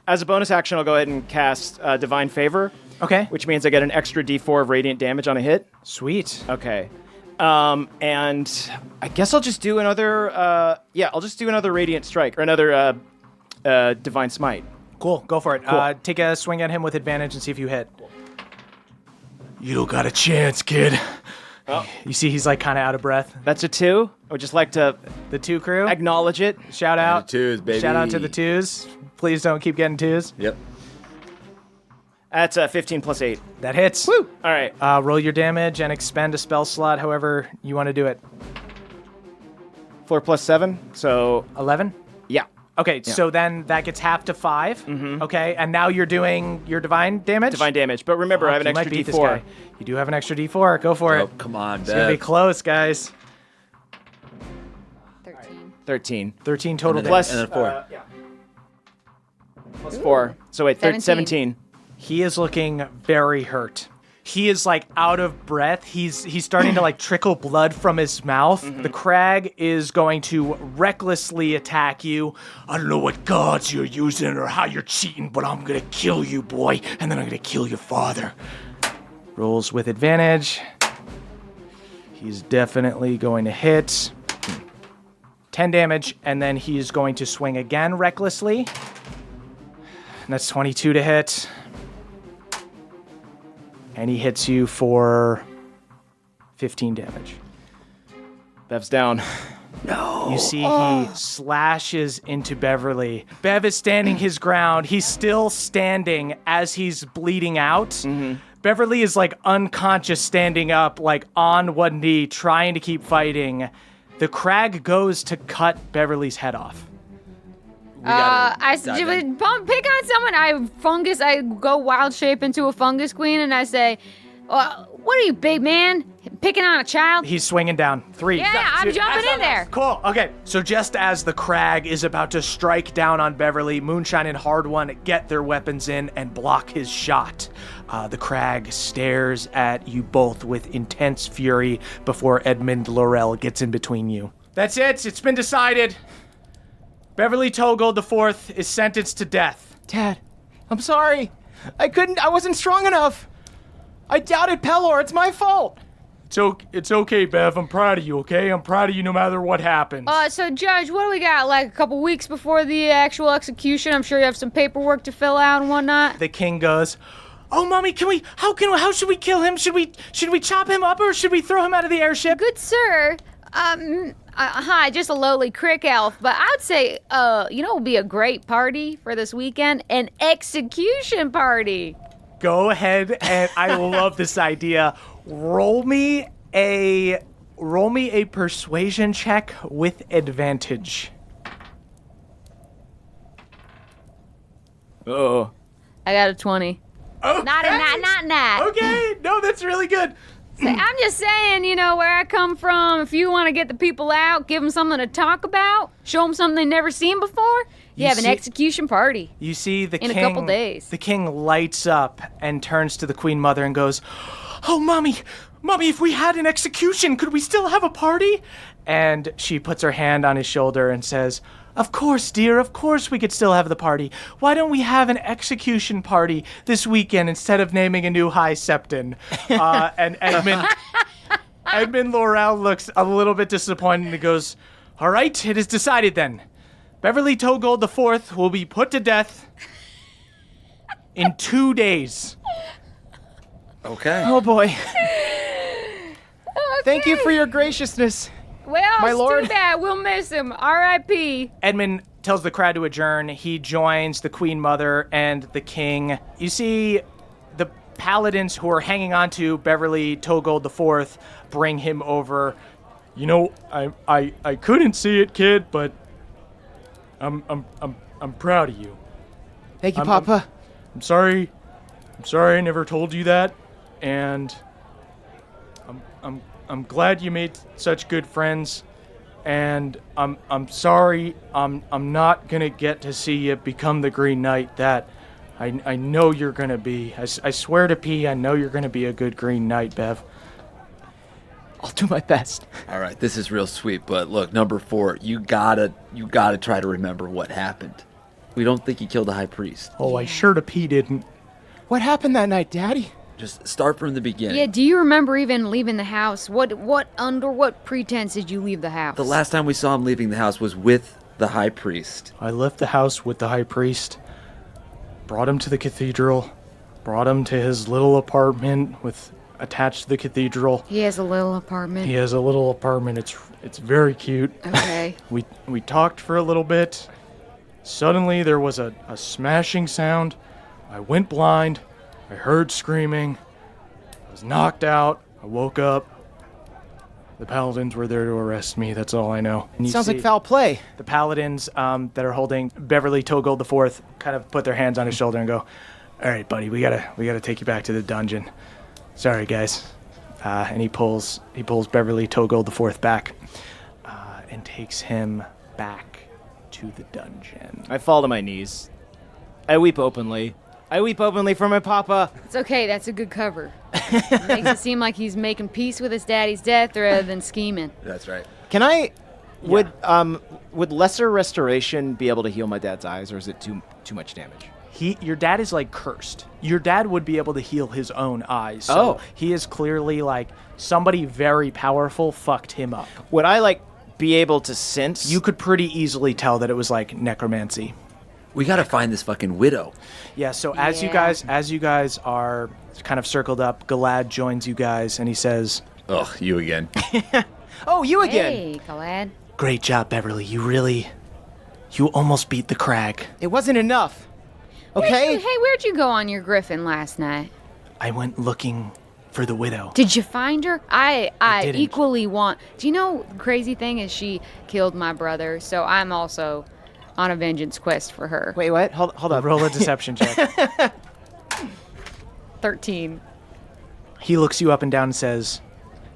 As a bonus action, I'll go ahead and cast Divine Favor. Okay. Which means I get an extra D4 of radiant damage on a hit. Sweet. Okay. And I guess I'll just do another, I'll just do another Radiant Strike, or another Divine Smite. Cool, go for it. Cool. Take a swing at him with advantage and see if you hit. You don't got a chance, kid. Oh. You see he's like kind of out of breath. That's a 2. I would just like to The 2 crew. acknowledge it. Shout out. the 2s, baby. Shout out to the 2s. Please don't keep getting 2s. Yep. That's 15 plus 8. That hits. Woo! All right. Roll your damage and expend a spell slot however you want to do it. 4 plus 7, so 11? yeah. Okay, so then that gets half to 5. Mm-hmm. Okay, and now you're doing your divine damage? Divine damage. But remember, I have an You extra might beat D4. this guy. You do have an extra D4. Go for Oh, it. come on, It's going to be Bev. close, guys. 13. 13 total And then- damage. and then 4. Plus 4. So wait, 17. He is looking very hurt. He is like out of breath. He's starting to like trickle blood from his mouth. Mm-hmm. The Crag is going to recklessly attack you. I don't know what gods you're using or how you're cheating, but I'm gonna kill you, boy, and then I'm gonna kill your father. Rolls with advantage. He's definitely going to hit. 10 damage, and then he's going to swing again recklessly. And that's 22 to hit. And he hits you for 15 damage. Bev's down. You see he slashes into Beverly. Bev is standing his ground. He's still standing as he's bleeding out. Mm-hmm. Beverly is like unconscious, standing up, like on one knee, trying to keep fighting. The Crag goes to cut Beverly's head off. I pick on someone. I go wild shape into a fungus queen, and I say, "What are you, big man? Picking on a child?" He's swinging down. 3. Yeah, I'm jumping in there. Cool. Okay. So just as the Crag is about to strike down on Beverly, Moonshine and Hard One get their weapons in and block his shot. The Crag stares at you both with intense fury before Edmund Laurel gets in between you. That's it. It's been decided. Beverly Togold IV is sentenced to death. Dad, I'm sorry. I wasn't strong enough. I doubted Pelor. It's my fault. It's okay, Bev. I'm proud of you, okay? I'm proud of you no matter what happens. So Judge, what do we got? Like a couple weeks before the actual execution? I'm sure you have some paperwork to fill out and whatnot. The king goes, "Oh, Mommy, how should we kill him? Should we chop him up or should we throw him out of the airship?" Good sir. Hi, just a lowly crick elf, but I'd say, it would be a great party for this weekend, an execution party. Go ahead, and I love this idea. Roll me a persuasion check with advantage. Oh. I got a 20. Okay. Not. Okay, no, that's really good. I'm just saying, where I come from, if you want to get the people out, give them something to talk about, show them something they've never seen before, you have an execution party. You see the in king, a couple days. The king lights up and turns to the queen mother and goes, "Oh, Mommy, if we had an execution, could we still have a party?" And she puts her hand on his shoulder and says, "Of course, dear, of course we could still have the party. Why don't we have an execution party this weekend instead of naming a new High Septon?" And Edmund Laurel looks a little bit disappointed and goes, "All right, it is decided then. Beverly Togold IV will be put to death in 2 days." Okay. Oh, boy. Thank you for your graciousness. Well, My it's lord. too bad. We'll miss him. R.I.P. Edmund tells the crowd to adjourn. He joins the Queen Mother and the King. You see the paladins who are hanging on to Beverly Togold IV bring him over. I couldn't see it, kid, but I'm proud of you. Thank you, Papa. I'm sorry I never told you that, and I'm glad you made such good friends, and I'm sorry I'm not gonna get to see you become the Green Knight that I know you're gonna be. I swear to P, I know you're gonna be a good Green Knight, Bev. I'll do my best. All right, this is real sweet, but look, number 4, you gotta try to remember what happened. We don't think he killed the high priest. Oh, I sure to P didn't. What happened that night, Daddy? Just start from the beginning. Yeah, do you remember even leaving the house? Under what pretense did you leave the house? The last time we saw him leaving the house was with the high priest. I left the house with the high priest, brought him to the cathedral, brought him to his little apartment attached to the cathedral. He has a little apartment. He has a little apartment. It's very cute. Okay. We talked for a little bit. Suddenly there was a smashing sound. I went blind. I heard screaming. I was knocked out. I woke up. The paladins were there to arrest me. That's all I know. And you Sounds like see foul play. The paladins that are holding Beverly Togold IV kind of put their hands on his shoulder and go, "All right, buddy, we gotta take you back to the dungeon. Sorry, guys." And he pulls Beverly Togold IV back and takes him back to the dungeon. I fall to my knees. I weep openly. For my papa. It's okay. That's a good cover. Makes it seem like he's making peace with his daddy's death rather than scheming. That's right. Can I... Would lesser restoration be able to heal my dad's eyes, or is it too much damage? Your dad is like cursed. Your dad would be able to heal his own eyes. So he is clearly like somebody very powerful fucked him up. Would I be able to sense? You could pretty easily tell that it was like necromancy. We gotta find this fucking widow. Yeah, so as you guys are kind of circled up, Galad joins you guys and he says, Ugh, you again. Oh, you again. Hey, Galad. "Great job, Beverly. You almost beat the crag." It wasn't enough. Okay? Hey, where'd you go on your griffin last night? "I went looking for the widow." Did you find her? I didn't. equally want... Do you know the crazy thing is she killed my brother, so I'm also on a vengeance quest for her. Wait, what? Hold up. Roll a deception check. 13. He looks you up and down and says,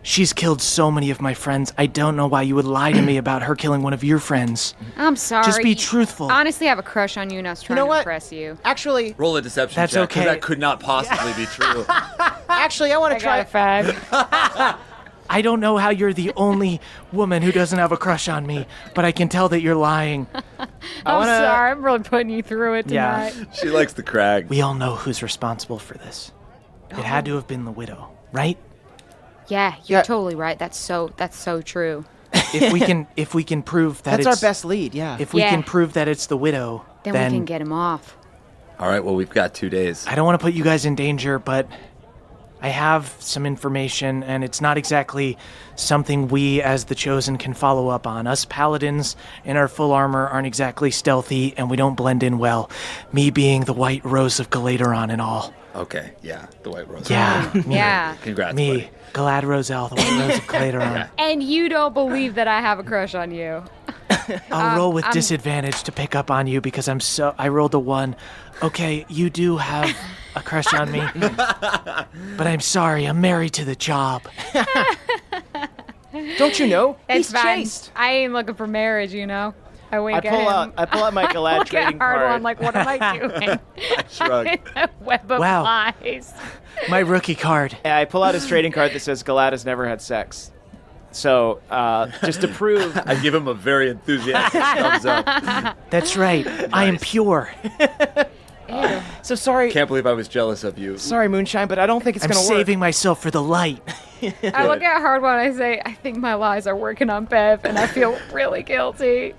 "She's killed so many of my friends. I don't know why you would lie to me about her killing one of your friends. I'm sorry. Just be truthful." Honestly, I have a crush on you and I was trying know to what? impress you. Actually, Roll a deception That's check, 'cause okay. that could not possibly be true. I want to try... got a 5. I don't know how you're the only woman who doesn't have a crush on me, but I can tell that you're lying. I'm sorry. I'm really putting you through it Yeah. tonight. She likes the crag. We all know who's responsible for this. It had to have been the widow, right? Yeah, you're Yeah. totally right. That's so true. If we can prove that That's our it's best lead, yeah. if we Yeah. can prove that it's the widow, Then we can get him off. All right, well, we've got 2 days. I don't want to put you guys in danger, but I have some information, and it's not exactly something we as the Chosen can follow up on. Us paladins in our full armor aren't exactly stealthy, and we don't blend in well. Me being the White Rose of Galaderon and all. Okay, yeah, the White Rose. Yeah, me, Yeah. Congrats, me, buddy. Galad Roselle, the White Rose of Galaderon. And you don't believe that I have a crush on you. I'll roll with disadvantage to pick up on you because I rolled a 1. Okay, you do have a crush on me. But I'm sorry, I'm married to the job. Don't you know? It's He's fine. chaste. I ain't looking for marriage, you know. I wink I at him. pull out my Galad Look trading at hard card. one, like, what am I doing? Shrug. A web of Wow. lies. My rookie card. And I pull out his trading card that says Galad has never had sex. So, just to prove... I give him a very enthusiastic thumbs up. That's right. I am pure. Ew. So sorry, Can't believe I was jealous of you. sorry, Moonshine, but I don't think it's I'm going to work. saving myself for the light. I look at hard one and I say, I think my lies are working on Bev, and I feel really guilty.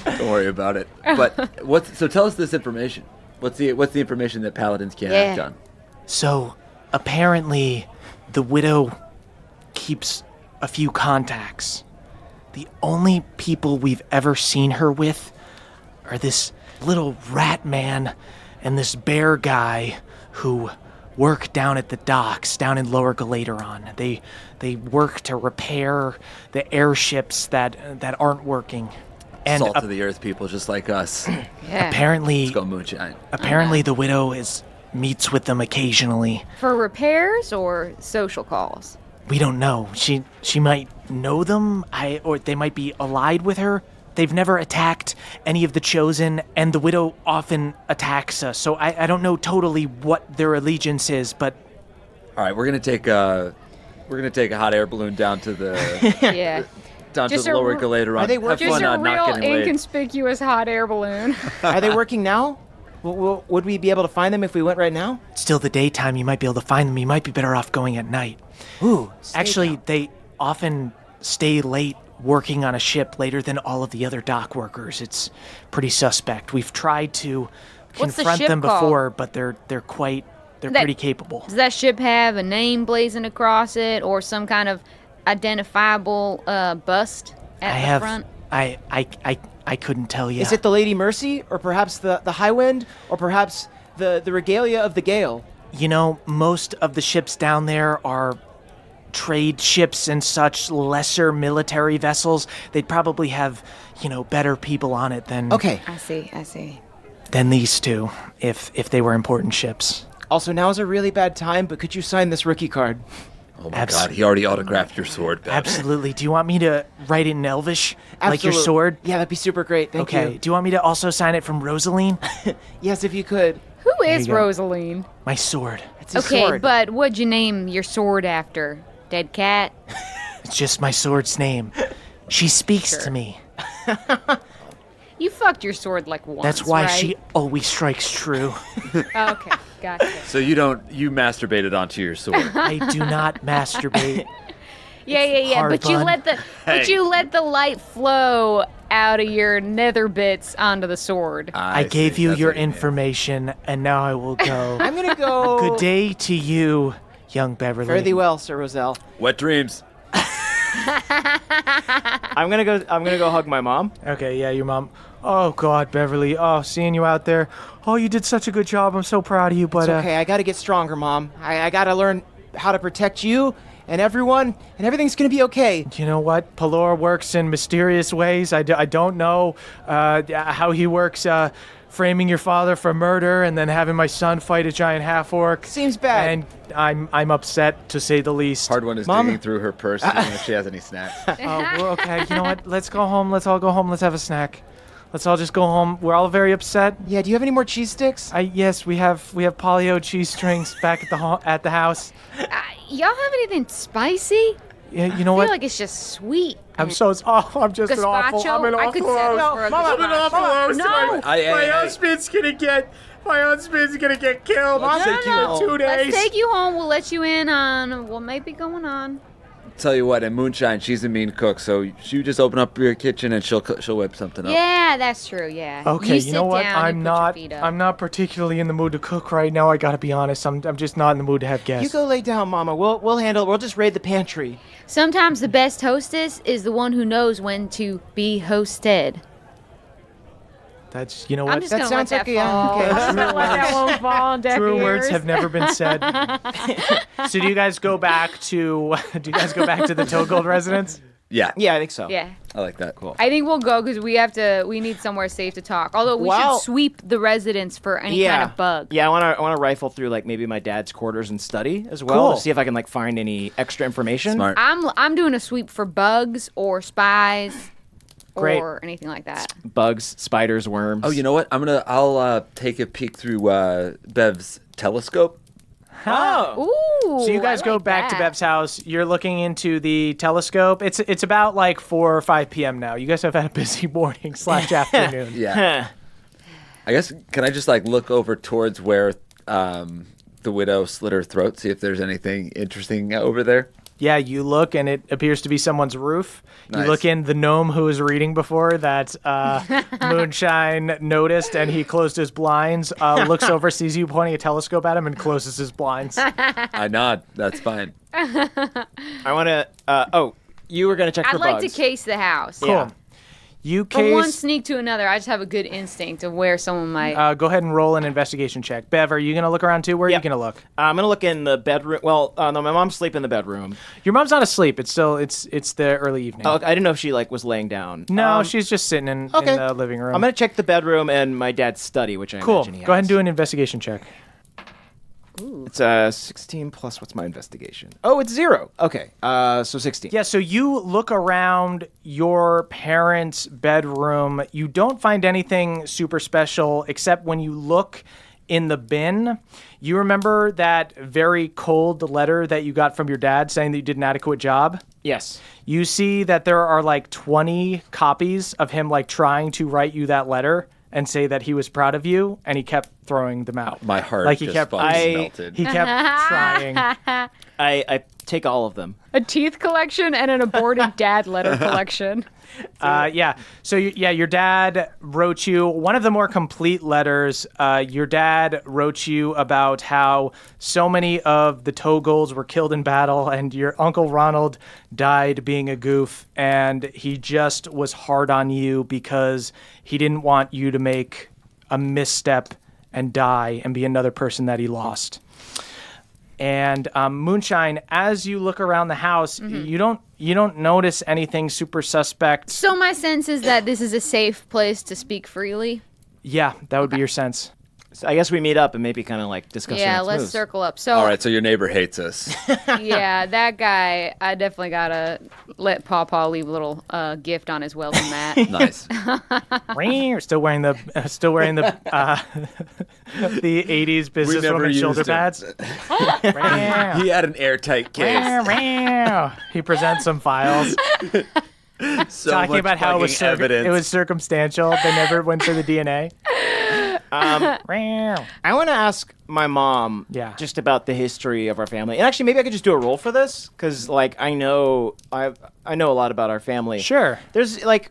Don't worry about it. But so tell us this information. What's the information that paladins can't act on? So, apparently, the widow keeps a few contacts. The only people we've ever seen her with are this little rat man and this bear guy who work down at the docks down in Lower Galaderon. They work to repair the airships that aren't working. And Salt of the earth people just like us. Yeah. apparently, Let's go moonshine. the widow meets with them occasionally. For repairs or social calls? We don't know. She might know them, or they might be allied with her. They've never attacked any of the Chosen, and the widow often attacks us. So I don't know totally what their allegiance is, but All right, we're gonna take a hot air balloon down to the Yeah. down Just to the a lower r- Galaderon. Are they Have working- Just fun a on not real getting laid. inconspicuous hot air balloon. Are they working now? Would we be able to find them if we went right now? it's still the daytime. You might be able to find them. You might be better off going at night. Ooh, Actually, they often stay late working on a ship later than all of the other dock workers. It's pretty suspect. We've tried to What's the confront ship them called? before, but they're pretty capable. Does that ship have a name blazoned across it or some kind of identifiable bust at the front? I couldn't tell you. Is it the Lady Mercy, or perhaps the High Wind, or perhaps the regalia of the Gale? You know, most of the ships down there are trade ships and such lesser military vessels. They'd probably have, better people on it than Okay. I see. than these two if they were important ships. Also, now is a really bad time, but could you sign this rookie card? Oh my God, he already autographed your sword, Bev. Absolutely. Do you want me to write it in Elvish? Like your Absolute- sword? Yeah, that'd be super great. Thank Okay. you. Do you want me to also sign it from Rosaline? Yes, if you could. Who is you go. Rosaline? My sword. It's his Okay, sword. but what'd you name your sword after? Dead cat? It's just my sword's name. She speaks to me. You fucked your sword like once, That's why right? she always strikes true. Okay, gotcha. So you masturbated onto your sword. I do not masturbate. Yeah. hard But you bun. let the light flow out of your nether bits onto the sword. I gave you That's your what you mean. information, and now I will go. I'm gonna go. Good day to you, young Beverly. Fare thee well, Sir Roselle. Wet dreams. I'm gonna go hug my mom. Okay, yeah, your mom. Oh, God, Beverly. Oh, seeing you out there. Oh, you did such a good job. I'm so proud of you, but It's okay. I gotta get stronger, Mom. I gotta learn how to protect you and everyone, and everything's gonna be okay. you know what? Pelor works in mysterious ways. I don't know how he works framing your father for murder and then having my son fight a giant half-orc. Seems bad. And I'm upset, to say the least. Hard one is Mom? digging through her purse to see if she has any snacks. Oh, we're okay. You know what? Let's go home. Let's all go home. Let's have a snack. Let's all just go home. We're all very upset. Yeah. Do you have any more cheese sticks? Yes, we have polio cheese strings back at the house. Y'all have anything spicy? Yeah, you know I what? feel like it's just sweet. I'm just an awful. I'm an Gazpacho? I could settle host. for a I'm an awful gazpacho. host. No. My husband's gonna get killed. Let's take you home. 2 days. Let's take you home. We'll let you in on what may be going on. Tell you what, in Moonshine, she's a mean cook, so you just open up your kitchen and she'll whip something up. Yeah, that's true. Yeah. Okay, you know sit what? down and put your feet up. I'm not particularly in the mood to cook right now. I gotta be honest. I'm just not in the mood to have guests. You go lay down, Mama. We'll handle it. We'll just raid the pantry. Sometimes the best hostess is the one who knows when to be hosted. That's you know I'm what? just That gonna sounds let like that a- yeah, fall. okay. I'm just gonna let that one fall on deaf True words ears. have never been said. So do you guys go back to the Togold residence? Yeah. Yeah, I think so. Yeah. I like that. Cool. I think we'll go because we need somewhere safe to talk. Although we should sweep the residence for any kind of bug. Yeah, I want to rifle through like maybe my dad's quarters and study as well Cool. to see if I can like find any extra information. Smart. I'm doing a sweep for bugs or spies Great. or anything like that. Bugs, spiders, worms. Oh, you know what? I'll take a peek through Bev's telescope. Oh. Ooh. So you guys I go like back to that. Bev's house. You're looking into the telescope. It's about like 4 or 5 p.m. now. You guys have had a busy morning / afternoon. Yeah. I guess, can I just like look over towards where the widow slit her throat, see if there's anything interesting over there? Yeah, you look and it appears to be someone's roof. Nice. You look in, the gnome who was reading before that Moonshine noticed and he closed his blinds, looks over, sees you pointing a telescope at him and closes his blinds. I nod. That's fine. I want to. You were gonna check for I'd like bugs. to case the house. Cool. Yeah. You From one case. sneak to another, I just have a good instinct of where someone might. Go ahead and roll an investigation check. Bev, are you going to look around too? Where are you Yep. going to look? I'm gonna look in the bedroom. Well, no, my mom's asleep in the bedroom. Your mom's not asleep. It's the early evening. Oh, I didn't know if she like was laying down. No, she's just sitting in the living room. I'm gonna check the bedroom and my dad's study, which I Cool. imagine he Go ahead and has. do an investigation check. It's 16 plus what's my investigation? Oh, it's 0. Okay, so 16. Yeah, so you look around your parents' bedroom. You don't find anything super special except when you look in the bin. You remember that very cold letter that you got from your dad saying that you did an adequate job? Yes. You see that there are like 20 copies of him like trying to write you that letter and say that he was proud of you, and he kept throwing them out. My heart Like he just kept- fucking melted. He kept trying. I take all of them. A teeth collection and an aborted dad letter collection. Yeah. So, your dad wrote you one of the more complete letters. Your dad wrote you about how so many of the Togolds were killed in battle, and your Uncle Ronald died being a goof, and he just was hard on you because he didn't want you to make a misstep and die and be another person that he lost. And Moonshine, as you look around the house, you don't notice anything super suspect. So my sense is that this is a safe place to speak freely. Yeah, that would be your sense. So I guess we meet up and maybe kind of like discuss. our Yeah, next let's moves. circle up. So All right, so your neighbor hates us. yeah, that guy, I definitely gotta let Pawpaw leave a little gift on his welcome mat. Nice. Still wearing the the 80s businesswoman shoulder pads. He had an airtight case. He presents some files So talking much about how it was, fucking evidence. it was circumstantial. They never went for the DNA. I want to ask my mom just about the history of our family. And actually, maybe I could just do a roll for this because, like, I know a lot about our family. Sure. There's like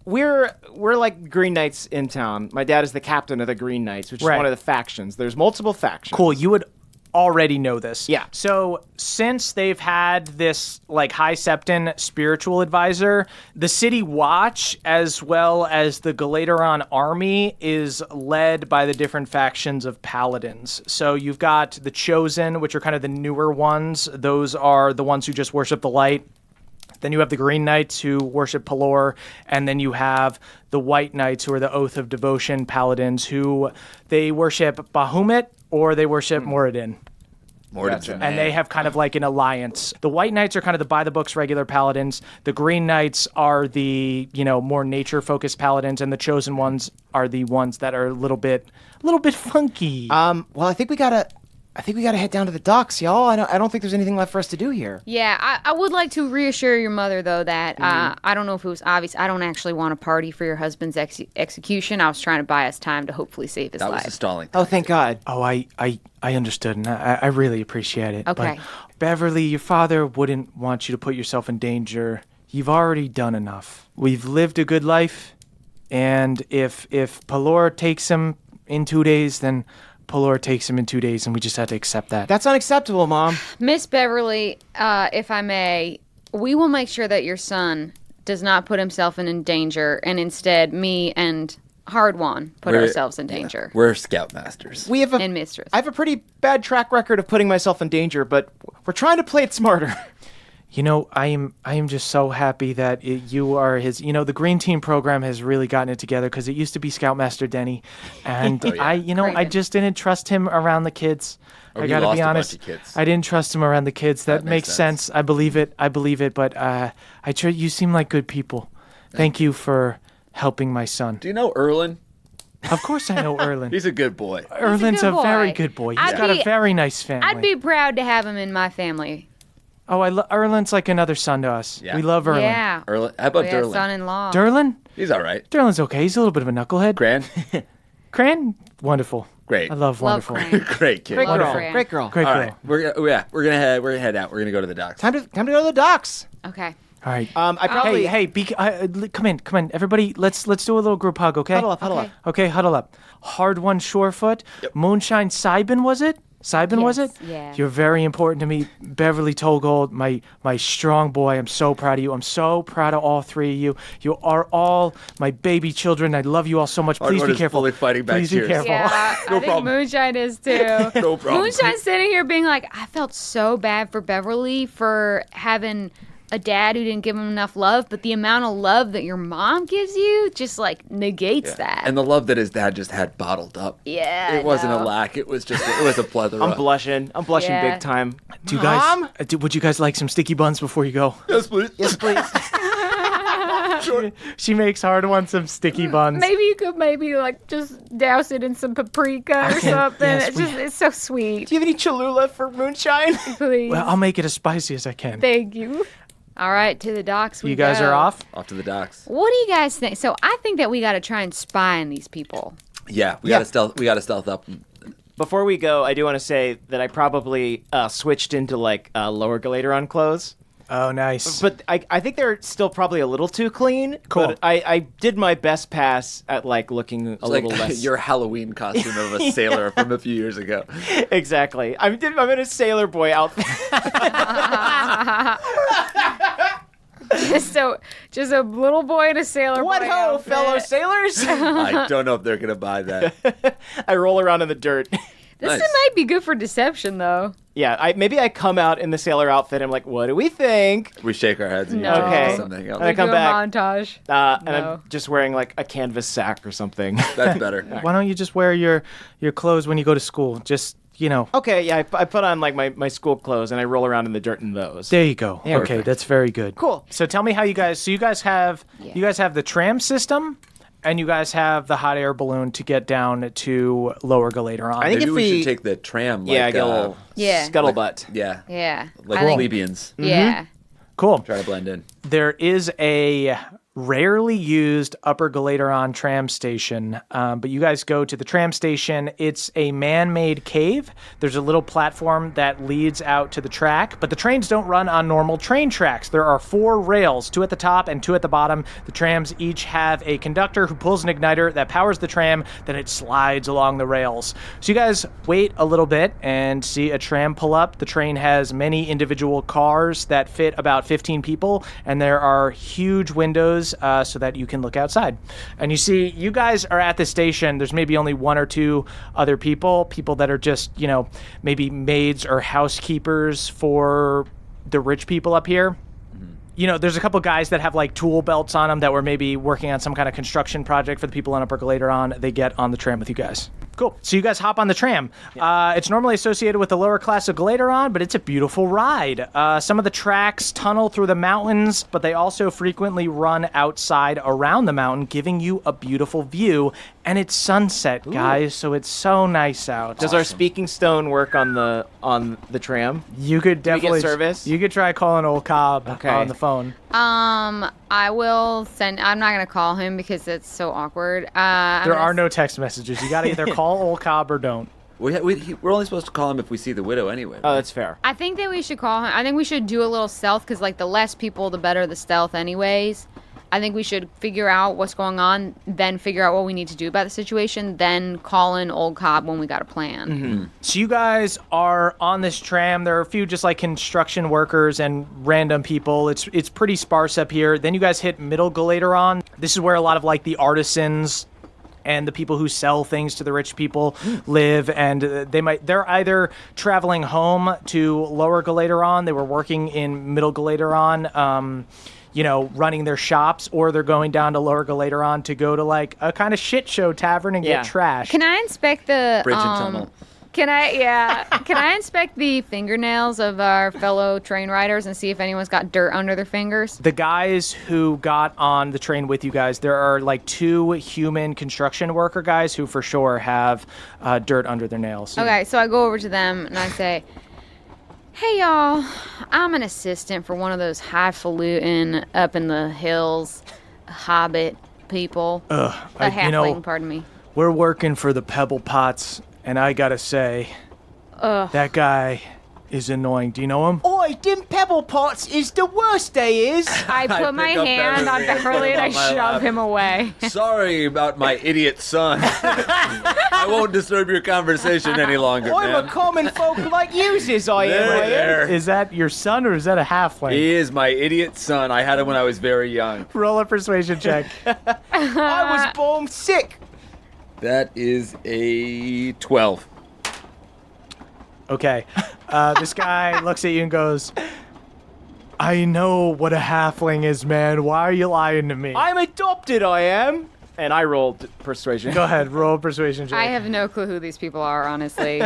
we're like Green Knights in town. My dad is the captain of the Green Knights, which is Right. one of the factions. There's multiple factions. Cool. You would already know this. Yeah. So since they've had this like High Septon spiritual advisor, the City Watch as well as the Galaderon army is led by the different factions of paladins. So you've got the Chosen, which are kind of the newer ones. Those are the ones who just worship the light. Then you have the Green Knights who worship Pelor, and then you have the White Knights who are the Oath of Devotion paladins who they worship Bahamut or they worship Moradin. And they have kind of like an alliance. The White Knights are kind of the by-the-books regular paladins. The Green Knights are the, more nature-focused paladins, and the Chosen ones are the ones that are a little bit funky. Well, I think we gotta head down to the docks, y'all. I don't think there's anything left for us to do here. Yeah, I would like to reassure your mother, though, that I don't know if it was obvious. I don't actually want a party for your husband's execution. I was trying to buy us time to hopefully save his That life. was a stalling. Oh, thank God. Oh, I understood, and I really appreciate it. Okay. But Beverly, your father wouldn't want you to put yourself in danger. You've already done enough. We've lived a good life, and if Pelor takes him in 2 days, then Pelor takes him in 2 days, and we just had to accept that. That's unacceptable, Mom. Miss Beverly, if I may, we will make sure that your son does not put himself in danger, and instead me and Hardwan put ourselves in danger. We're scoutmasters. We have And Mistress. I have a pretty bad track record of putting myself in danger, but we're trying to play it smarter. I am just so happy that you are his. The Green Team program has really gotten it together because it used to be Scoutmaster Denny, and I just didn't trust him around the kids. I gotta be honest. I didn't trust him around the kids. That makes sense. I believe it. But you seem like good people. Thank you for helping my son. Do you know Erlen? Of course I know Erlen. He's a good boy. Erlen's a very good boy. He's got a very nice family. I'd be proud to have him in my family. Oh, Erlen's like another son to us. Yeah. We love Erlen. Yeah. Erlen. How about Derlin? Son-in-law. Derlin? He's all right. Derlin's okay. He's a little bit of a knucklehead. Gran? Cran? Wonderful. Great. I love wonderful. Cran. Great kid. Great girl. Wonderful. Great girl. Great All girl. right. We're gonna head out. We're gonna go to the docks. Time to go to the docks. Okay. All right. I probably Come in, everybody. Let's do a little group hug, okay? huddle up. Okay, huddle up. Hard one, Surefoot. Yep. Moonshine Sybin, was it? Sybin, was it? Yeah. You're very important to me. Beverly Togold, my strong boy. I'm so proud of you. I'm so proud of all three of you. You are all my baby children. I love you all so much. Please Hardwood be is careful. fully fighting back Please be tears. careful. Yeah, I think problem. Moonshine is too. No problem. Moonshine's sitting here being like, I felt so bad for Beverly for having a dad who didn't give him enough love, but the amount of love that your mom gives you just like negates that. And the love that his dad just had bottled up. Yeah, It wasn't a no. lack. It was a plethora. I'm blushing. I'm blushing Yeah. big time. Do you guys? Would you guys like some sticky buns before you go? Yes, please. Yes, please. She makes hard one some sticky buns. Maybe you could like just douse it in some paprika or something. yes, It's so sweet. Do you have any Cholula for moonshine? Please. Well, I'll make it as spicy as I can. Thank you. All right, to the docks we You guys go. are off? Off to the docks. What do you guys think? So I think that we got to try and spy on these people. Yeah, we gotta stealth up. Before we go, I do want to say that I probably switched into like lower Galaderon clothes. Oh, nice. But I think they're still probably a little too clean. Cool. But I did my best pass at like looking a Like little less. your Halloween costume of a sailor from a few years ago. Exactly. I'm in a sailor boy outfit. just a little boy in a sailor What boy ho, outfit. fellow sailors! I don't know if they're gonna buy that. I roll around in the dirt. This Nice. might be good for deception, though. Yeah, maybe I come out in the sailor outfit. I'm like, what do we think? We shake our heads and you No. change Okay. to something else. And I come Do a back, montage. and No. I'm just wearing like a canvas sack or something. That's better. Why don't you just wear your clothes when you go to school? Just, Okay, yeah, I put on like my school clothes and I roll around in the dirt in those. there you go. Yeah, Okay, perfect. that's very good. Cool. So tell me how you guys have the tram system and you guys have the hot air balloon to get down to Lower Galaderon. I think Maybe if we we- should take the tram. Yeah, Like, get a little Yeah. scuttlebutt. yeah, Yeah. like I think- plebeians. Yeah. Cool. Try to blend in. There is a rarely used Upper Galaderon tram station, but you guys go to the tram station. It's a man-made cave. There's a little platform that leads out to the track, but the trains don't run on normal train tracks. There are 4 rails, 2 at the top and 2 at the bottom. The trams each have a conductor who pulls an igniter that powers the tram, then it slides along the rails. So you guys wait a little bit and see a tram pull up. The train has many individual cars that fit about 15 people, and there are huge windows so that you can look outside. And you see, you guys are at the station. There's maybe only 1 or 2 other people that are just, maybe maids or housekeepers for the rich people up here. There's a couple guys that have like tool belts on them that were maybe working on some kind of construction project for the people on Upper Galaderon. They get on the tram with you guys. Cool. So you guys hop on the tram. It's normally associated with the lower class of Galaderon, but it's a beautiful ride. Some of the tracks tunnel through the mountains, but they also frequently run outside around the mountain, giving you a beautiful view. And it's sunset, guys, so it's so nice out. Does our speaking stone work on the tram? You could we get definitely service? You could try calling old Cobb on the phone. I will send. I'm not gonna call him because it's so awkward. There are no text messages. You got to either call old Cobb or don't. We're only supposed to call him if we see the widow anyway. Oh, that's fair. I think that we should call him. I think we should do a little stealth because, like, the less people, the better the stealth, anyways. I think we should figure out what's going on, then figure out what we need to do about the situation, then call in old Cobb when we got a plan. Mm-hmm. So you guys are on this tram. There are a few just like construction workers and random people. It's pretty sparse up here. Then you guys hit Middle Galaderon. This is where a lot of like the artisans and the people who sell things to the rich people live, and they're either traveling home to Lower Galaderon, they were working in Middle Galaderon, running their shops, or they're going down to Lower Galaderon to go to like a kind of shit show tavern and get trashed. Can I inspect the Bridge and tunnel. Can I inspect the fingernails of our fellow train riders and see if anyone's got dirt under their fingers? The guys who got on the train with you guys, there are like 2 human construction worker guys who for sure have dirt under their nails. Okay, so I go over to them and I say, hey, y'all, I'm an assistant for one of those highfalutin up in the hills hobbit people. Halfling, pardon me. We're working for the Pebble Pots, and I gotta say, that guy is annoying. Do you know him? Oi, them Pebble Pots is the worst, they is. I put my pick up hand on Beverly and I shove him away. Sorry about my idiot son. I won't disturb your conversation any longer, I'm a man. common folk like uses, I am. There. Is that your son or is that a halfling? He is my idiot son. I had him when I was very young. Roll a persuasion check. I was born sick. That is a 12. Okay. This guy looks at you and goes, I know what a halfling is, man. Why are you lying to me? I'm adopted, I am. And I rolled persuasion. Go ahead, roll a persuasion check. I have no clue who these people are, honestly.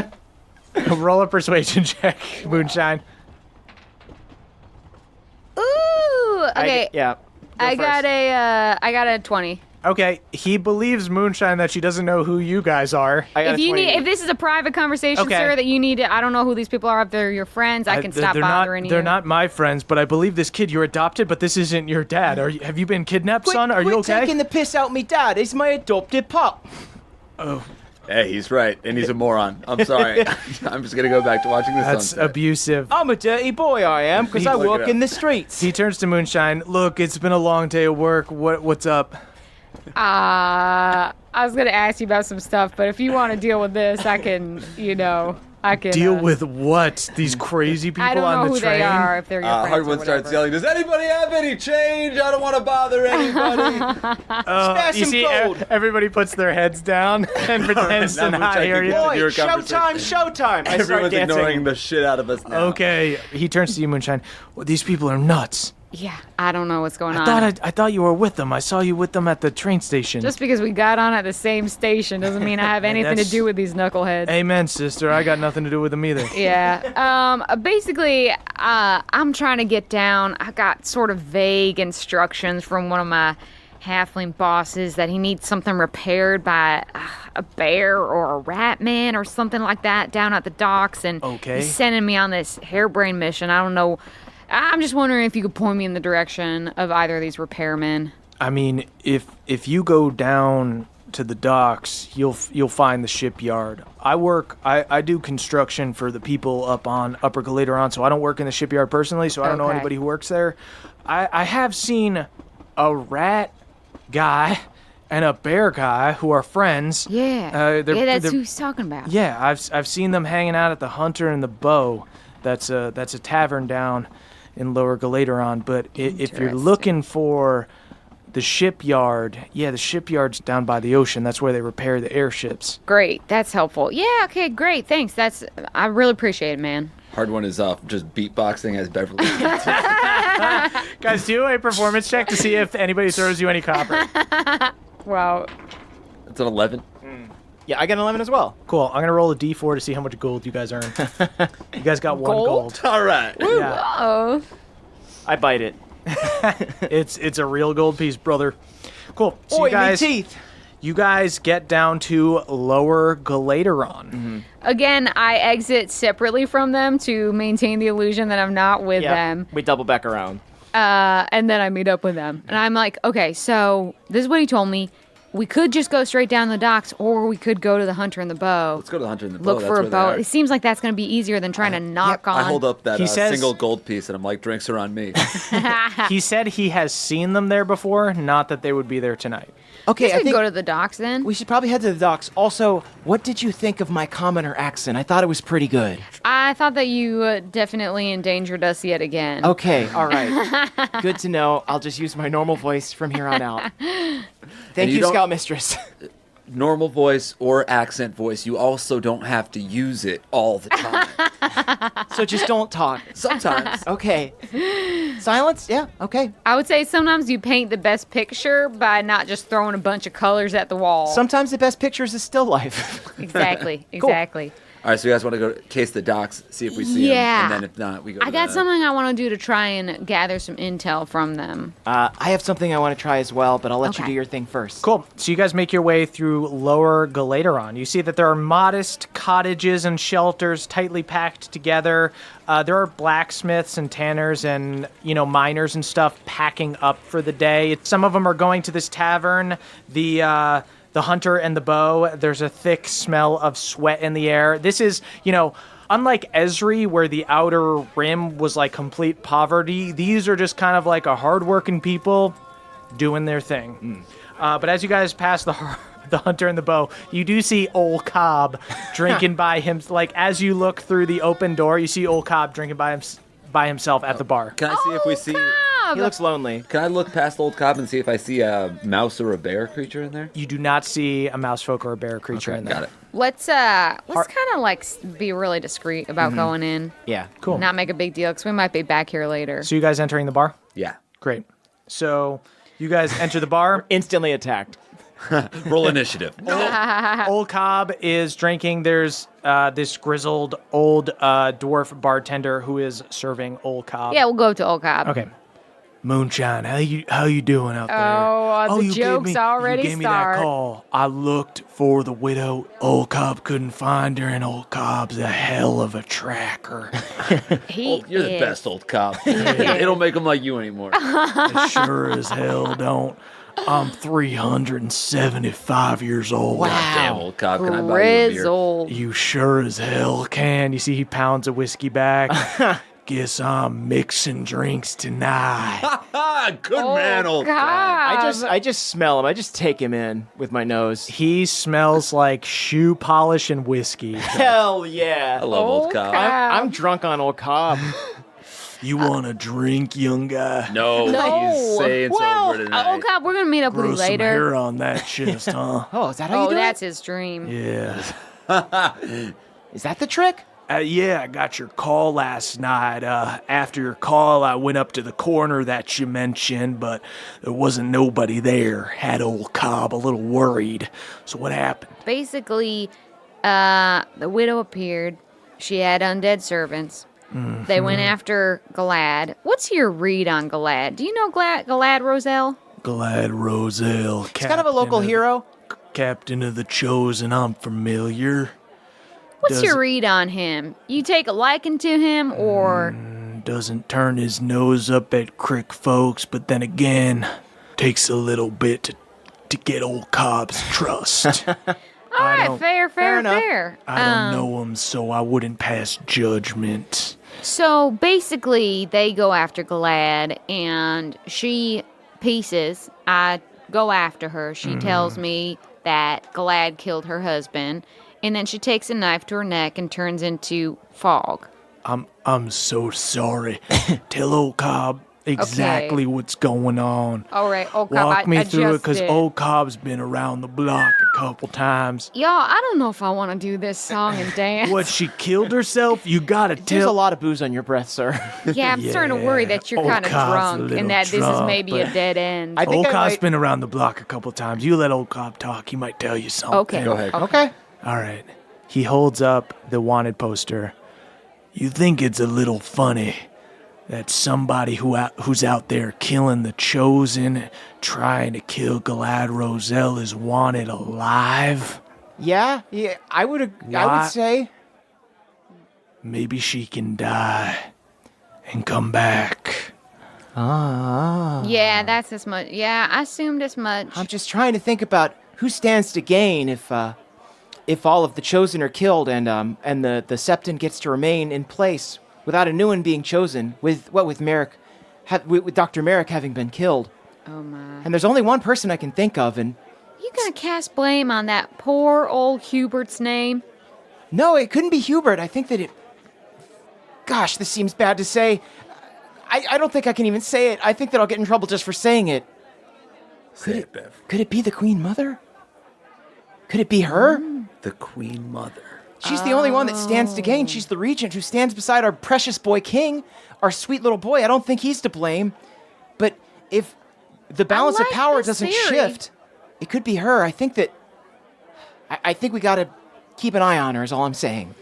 Roll a persuasion check, Moonshine. Ooh, okay. I got a 20. Okay, he believes Moonshine that she doesn't know who you guys are. If this is a private conversation, sir, that you need to, I don't know who these people are. If they're your friends, I can stop bothering you. They're not my friends, but I believe this kid, you're adopted, but this isn't your dad. Have you been kidnapped, son? Are you okay? Quit taking the piss out me dad. He's my adopted pup. Oh. Hey, he's right, and he's a moron. I'm sorry. I'm just going to go back to watching the That's sunset. abusive. I'm a dirty boy, I am, because I Look work it in the streets. He turns to Moonshine. Look, it's been a long day of work. What's up? I was going to ask you about some stuff, but if you want to deal with this, I can. Deal with what? These crazy people I don't on know the who train? they are, if they're your friends Hardwood or starts whatever. yelling, does anybody have any change? I don't want to bother anybody. Spare You some see, gold. everybody puts their heads down and pretends Now to not Moonshine hear can you. get to Boy, your showtime. I start Everyone's dancing. ignoring the shit out of us now. Okay, he turns to you, Moonshine. Well, these people are nuts. Yeah, I don't know what's going on. I thought you were with them. I saw you with them at the train station. Just because we got on at the same station doesn't mean I have anything to That's- do with these knuckleheads. Amen, sister. I got nothing to do with them either. Yeah. Basically, I'm trying to get down. I got sort of vague instructions from one of my halfling bosses that he needs something repaired by a bear or a rat man or something like that down at the docks. And Okay. he's sending me on this harebrained mission. I don't know. I'm just wondering if you could point me in the direction of either of these repairmen. I mean, if you go down to the docks, you'll find the shipyard. I do construction for the people up on Upper Galaderon, so I don't work in the shipyard personally, so I don't know Okay. anybody who works there. I have seen a rat guy and a bear guy who are friends. Yeah. That's they're- who he's talking about. Yeah, I've seen them hanging out at the Hunter and the Bow. That's a tavern down in Lower Galaderon. But if you're Interesting. looking for the shipyard, the shipyard's down by the ocean. That's where they repair the airships. Great. That's helpful. Yeah, okay, great. Thanks. I really appreciate it, man. Hard one is off, just beatboxing as Beverly. Guys, do a performance check to see if anybody throws you any copper. Wow. It's an 11. Yeah, I got an 11 as well. Cool. I'm gonna roll a d4 to see how much gold you guys earn. You guys got one Gold? gold. All right. Yeah, Oh. I bite it. it's a real gold piece, brother. Cool. So Oi, you guys, me teeth. you guys get down to Lower Galaderon. Again, I exit separately from them to maintain the illusion that I'm not with them. We double back around. And then I meet up with them. And I'm like, okay, so this is what he told me. We could just go straight down the docks, or we could go to the Hunter and the Bow. Let's go to the Hunter and the Bow. Look That's for a where they bow. are. It seems like that's going to be easier than trying to knock on. I hold up that He says- single gold piece, and I'm like, drinks are on me. He said he has seen them there before, not that they would be there tonight. Okay, We I could think go to the docks then. we should probably head to the docks. Also, what did you think of my commoner accent? I thought it was pretty good. I thought that you definitely endangered us yet again. Okay, all right. Good to know. I'll just use my normal voice from here on out. Thank you you, don't- Scout Mistress. normal voice or accent voice. You also don't have to use it all the time. So just don't talk. Sometimes. Okay. Silence? Yeah, okay. I would say sometimes you paint the best picture by not just throwing a bunch of colors at the wall. Sometimes the best picture is a still life. Exactly. Exactly. All right, so you guys want to go case the docks, see if we see them, and then if not, we go. I got something I want to do to try and gather some intel from them. I have something I want to try as well, but I'll let you Okay. do your thing first. Cool. So you guys make your way through Lower Galaderon. You see that there are modest cottages and shelters tightly packed together. There are blacksmiths and tanners and, miners and stuff packing up for the day. Some of them are going to this tavern. The hunter and the bow, there's a thick smell of sweat in the air. This is, unlike Esri, where the outer rim was like complete poverty, these are just kind of like a hardworking people doing their thing. But as you guys pass the hunter and the bow, you do see old Cobb drinking by him. Like, as you look through the open door, you see old Cobb drinking by himself at the bar. Can I see if we see? He looks lonely. Can I look past old Cobb and see if I see a mouse or a bear creature in there? You do not see a mouse folk or a bear creature in there. Got it. Let's kind of like be really discreet about going in. Yeah. Cool. Not make a big deal because we might be back here later. So you guys entering the bar? Yeah. Great. So you guys enter the bar. Instantly attacked. Roll initiative. Old Cobb is drinking. There's this grizzled old dwarf bartender who is serving Old Cobb. Yeah, we'll go to Old Cobb. Okay. Moonshine, how you doing out there? Oh, the you joke's already you gave me start. that call. I looked for the widow. Old Cobb couldn't find her, and Old Cobb's a hell of a tracker. He You're the is. best, old Cobb. They don't make them like you anymore. It sure as hell don't. I'm 375 years old. Damn, old Cobb. Can I buy you a beer? Grizzled. You sure as hell can. You see he pounds a whiskey back. Guess I'm mixing drinks tonight. Good man, old Cobb. I just smell him. I just take him in with my nose. He smells like shoe polish and whiskey. Hell yeah. I love old Cobb. I'm drunk on old Cobb. You want a drink, young guy? No, he's saying sober tonight. Old Cobb, we're going to meet up with Grow you some later. hair on that chest, huh? Oh, is that how you Oh, do that's his dream. Yeah. it? Is that the trick? Yeah, I got your call last night. After your call, I went up to the corner that you mentioned, but there wasn't nobody there. Had old Cobb a little worried. So what happened? Basically, the widow appeared. She had undead servants. Mm-hmm. They went after Galad. What's your read on Galad? Do you know Galad Roselle? Glad Roselle. He's kind of a local hero. Captain of the Chosen, I'm familiar. What's your read on him? You take a liking to him, or Doesn't turn his nose up at Crick folks, but then again, takes a little bit to get old Cobb's trust. all right, fair enough. fair. I don't know him, so I wouldn't pass judgment. So basically, they go after Galad, and she pieces. I go after her. She tells me that Galad killed her husband, and then she takes a knife to her neck and turns into fog. I'm so sorry. Tell old Cobb exactly what's going on. All right, Old Cobb, Walk me I through it, just because did. old Cobb's been around the block a couple times. Y'all, I don't know if I want to do this song and dance. What, she killed herself? You gotta There's a tell. lot of booze on your breath, sir. Yeah, I'm starting to worry that you're Old kind of Cobb's a drunk little and that this is drunk, maybe a but- dead end. I think Old I Cobb's might- been around the block a couple times. You let old Cobb talk. He might tell you something. Okay. Go ahead. Okay. All right. He holds up the wanted poster. You think it's a little funny that somebody who's out there killing the Chosen, trying to kill Galad Roselle, is wanted alive? Yeah, I would Why- say. Maybe she can die and come back. Yeah, that's as much. Yeah, I assumed as much. I'm just trying to think about who stands to gain if all of the Chosen are killed and the Septon gets to remain in place without a new one being chosen. With Merrick, with Dr. Merrick having been killed. Oh my. And there's only one person I can think of, and You gonna cast blame on that poor old Hubert's name? no, it couldn't be Hubert. I think that it. Gosh, this seems bad to say. I don't think I can even say it. I think that I'll get in trouble just for saying it. Say it, Bev. Could it be the Queen Mother? Could it be her? The Queen Mother. She's the only one that stands to gain. She's the regent who stands beside our precious boy king, our sweet little boy. I don't think he's to blame. But if the balance of like power this doesn't theory. shift, it could be her. I think we gotta keep an eye on her is all I'm saying.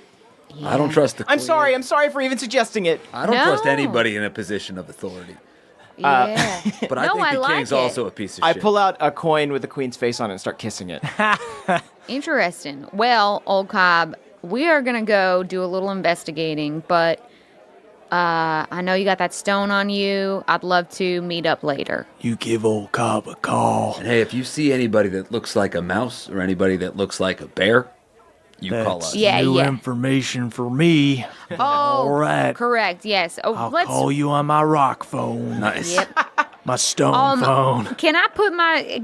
I don't trust the Queen. I'm sorry for even suggesting it. I don't No. trust anybody in a position of authority. Yeah. But I No, think I the like king's it. also a piece of I shit. pull out a coin with the queen's face on it and start kissing it. Interesting. Well, old Cobb, we are going to go do a little investigating, but I know you got that stone on you. I'd love to meet up later. You give old Cobb a call. And hey, if you see anybody that looks like a mouse or anybody that looks like a bear, you call us. Yeah, new yeah. information for me. Oh, All right. correct. Yes. Oh, I'll let's. call you on my rock phone. Nice. Yep. My stone phone. Can I put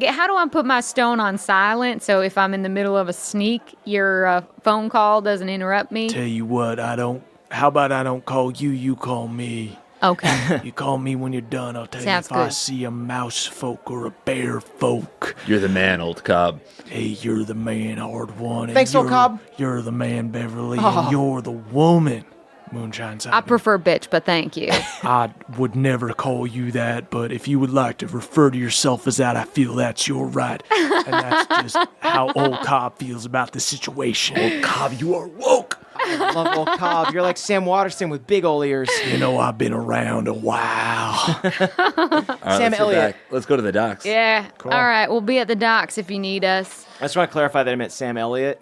how do I put my stone on silent so if I'm in the middle of a sneak, your phone call doesn't interrupt me? Tell you what, how about I don't call you, you call me. Okay. You call me when you're done. I'll tell Sounds you if I good. see a mouse folk or a bear folk. You're the man, old Cobb. Hey, you're the man, hard one. and Thanks, old you're- Cobb. You're the man, Beverly, and you're the woman, Moonshine Saga. I prefer bitch, but thank you. I would never call you that, but if you would like to refer to yourself as that, I feel that's your right. And that's just how old Cobb feels about the situation. Old Cobb, you are woke. I love old Cobb. You're like Sam Waterston with big ol' ears. You know, I've been around a while. All right, Sam let's get Elliott. back. Let's go to the docks. Yeah. All right. We'll be at the docks if you need us. I just want to clarify that I meant Sam Elliott.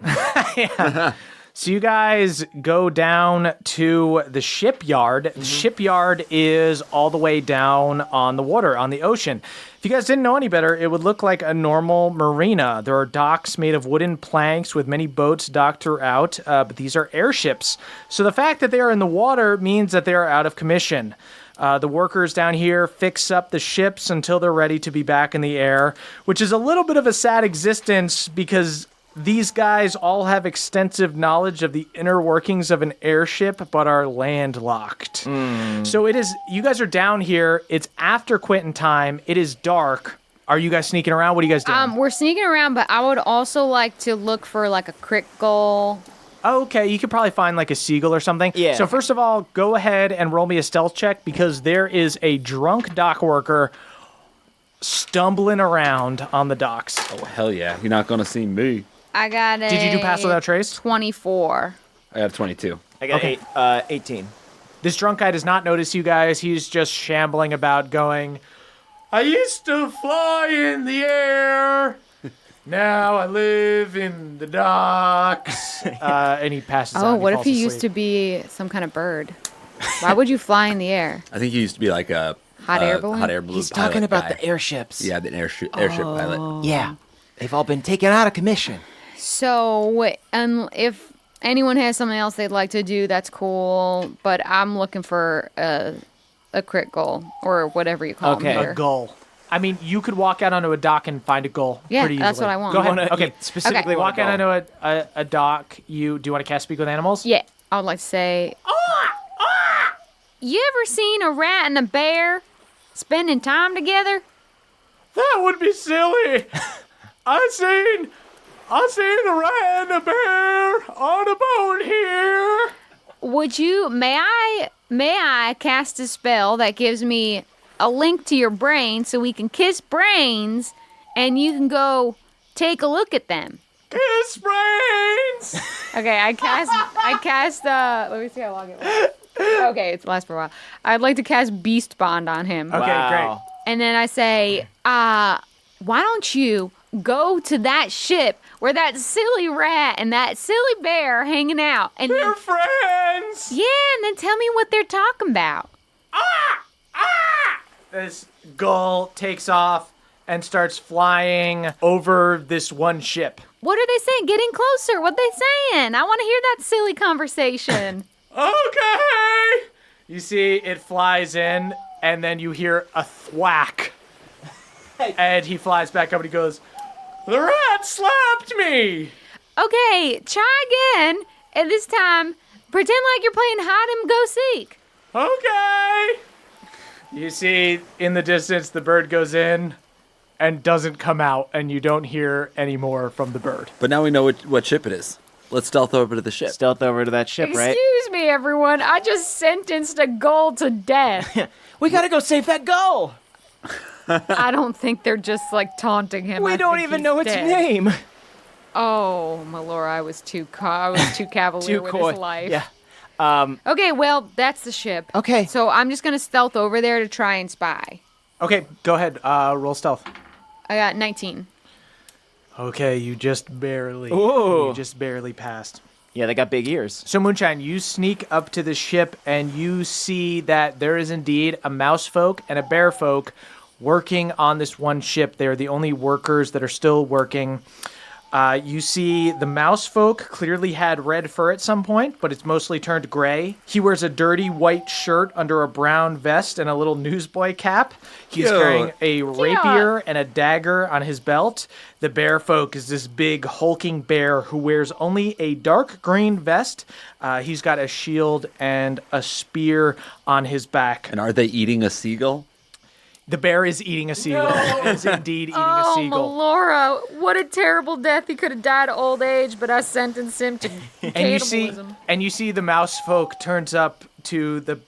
So you guys go down to the shipyard. The shipyard is all the way down on the water, on the ocean. If you guys didn't know any better, it would look like a normal marina. There are docks made of wooden planks with many boats docked throughout, but these are airships. So the fact that they are in the water means that they are out of commission. The workers down here fix up the ships until they're ready to be back in the air, which is a little bit of a sad existence because these guys all have extensive knowledge of the inner workings of an airship, but are landlocked. So you guys are down here. It's after Quentin time. It is dark. Are you guys sneaking around? What are you guys doing? We're sneaking around, but I would also like to look for like a crickle. Okay, you could probably find like a seagull or something. Yeah. So first of all, go ahead and roll me a stealth check because there is a drunk dock worker stumbling around on the docks. Oh, hell yeah. You're not going to see me. I got a. Did you do pass without trace? 24. I have 22. I got 18. This drunk guy does not notice you guys. He's just shambling about going, I used to fly in the air. Now I live in the docks. And he passes out. Oh, and what if falls he asleep. used to be some kind of bird? Why would you fly in the air? I think he used to be like a Hot air balloon? Hot air balloon. He's talking pilot about guy. the airships. Yeah, the airship pilot. Yeah. They've all been taken out of commission. So, if anyone has something else they'd like to do, that's cool. But I'm looking for a crit goal or whatever you call Okay. them A here. gull. I mean, you could walk out onto a dock and find a gull Yeah, pretty easily. that's what I want. Go ahead. You wanna- Okay, you specifically Okay. wanna walk out go. onto a dock. Do you want to cast Speak with Animals? Yeah, I would like to say. You ever seen a rat and a bear spending time together? That would be silly. I seen a rat and a bear on a boat here. Would you? May I cast a spell that gives me a link to your brain so we can kiss brains, and you can go take a look at them? Kiss brains. Okay, I cast. Let me see how long it lasts. Okay, it's lasts for a while. I'd like to cast Beast Bond on him. Okay, Wow. And then I say, why don't you go to that ship where that silly rat and that silly bear are hanging out? And They're friends. yeah, and then tell me what they're talking about. This gull takes off and starts flying over this one ship. What are they saying? Getting closer. What they saying? I want to hear that silly conversation. Okay. You see, it flies in, and then you hear a thwack. And he flies back up and he goes, The rat slapped me. Okay, try again. And this time, pretend like you're playing hide and go seek. Okay. You see, in the distance, the bird goes in, and doesn't come out, and you don't hear any more from the bird. But now we know what ship it is. Let's stealth over to the ship. Stealth over to that ship, right? Excuse me, everyone. I just sentenced a gull to death. We gotta go save that gull. I don't think they're just like taunting him. We I don't think even he's know its dead. name. Oh, Malora, I was too cavalier with coy. his life. Yeah. Okay, well, that's the ship. Okay. So I'm just gonna stealth over there to try and spy. Okay, go ahead. Roll stealth. I got 19. Okay, you just barely passed. Yeah, they got big ears. So, Moonshine, you sneak up to the ship and you see that there is indeed a mouse folk and a bear folk working on this one ship. They are the only workers that are still working. You see the mouse folk clearly had red fur at some point, but it's mostly turned gray. He wears a dirty white shirt under a brown vest and a little newsboy cap. He's carrying a rapier and a dagger on his belt. The bear folk is this big hulking bear who wears only a dark green vest. He's got a shield and a spear on his back. And are they eating a seagull? The bear is eating a seagull. Is indeed eating a seagull. Malora, what a terrible death. He could have died of old age, but I sentenced him to cannibalism. And you see the mouse folk turns up to the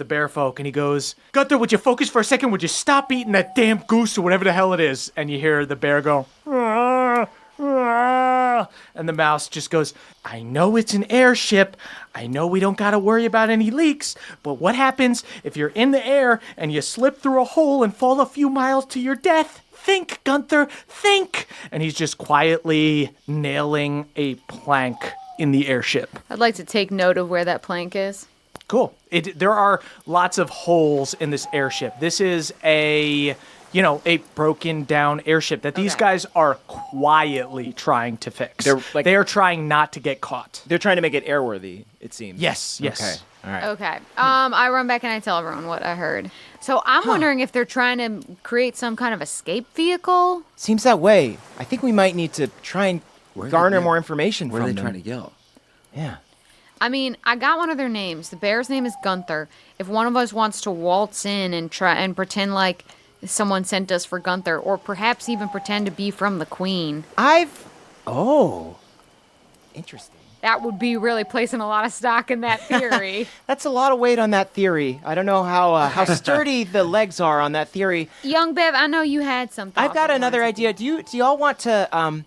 bear folk, and he goes, Gunther, would you focus for a second? Would you stop eating that damn goose or whatever the hell it is? And you hear the bear go, "Rah, rah," and the mouse just goes, I know it's an airship. I know we don't got to worry about any leaks, but what happens if you're in the air and you slip through a hole and fall a few miles to your death? Think, Gunther, think. And he's just quietly nailing a plank in the airship. I'd like to take note of where that plank is. Cool. There are lots of holes in this airship. This is a broken down airship that these guys are quietly trying to fix. They are trying not to get caught. They're trying to make it airworthy, it seems. Yes. Okay. All right. Okay. I run back and I tell everyone what I heard. So I'm wondering if they're trying to create some kind of escape vehicle. Seems that way. I think we might need to try and garner more information Where from are them. they trying to go? Yeah. I mean, I got one of their names. The bear's name is Gunther. If one of us wants to waltz in and try and pretend like someone sent us for Gunther, or perhaps even pretend to be from the Queen. Interesting. That would be really placing a lot of stock in that theory. That's a lot of weight on that theory. I don't know how sturdy the legs are on that theory. Young Bev, I know you had something. I've got another idea. Do y'all want to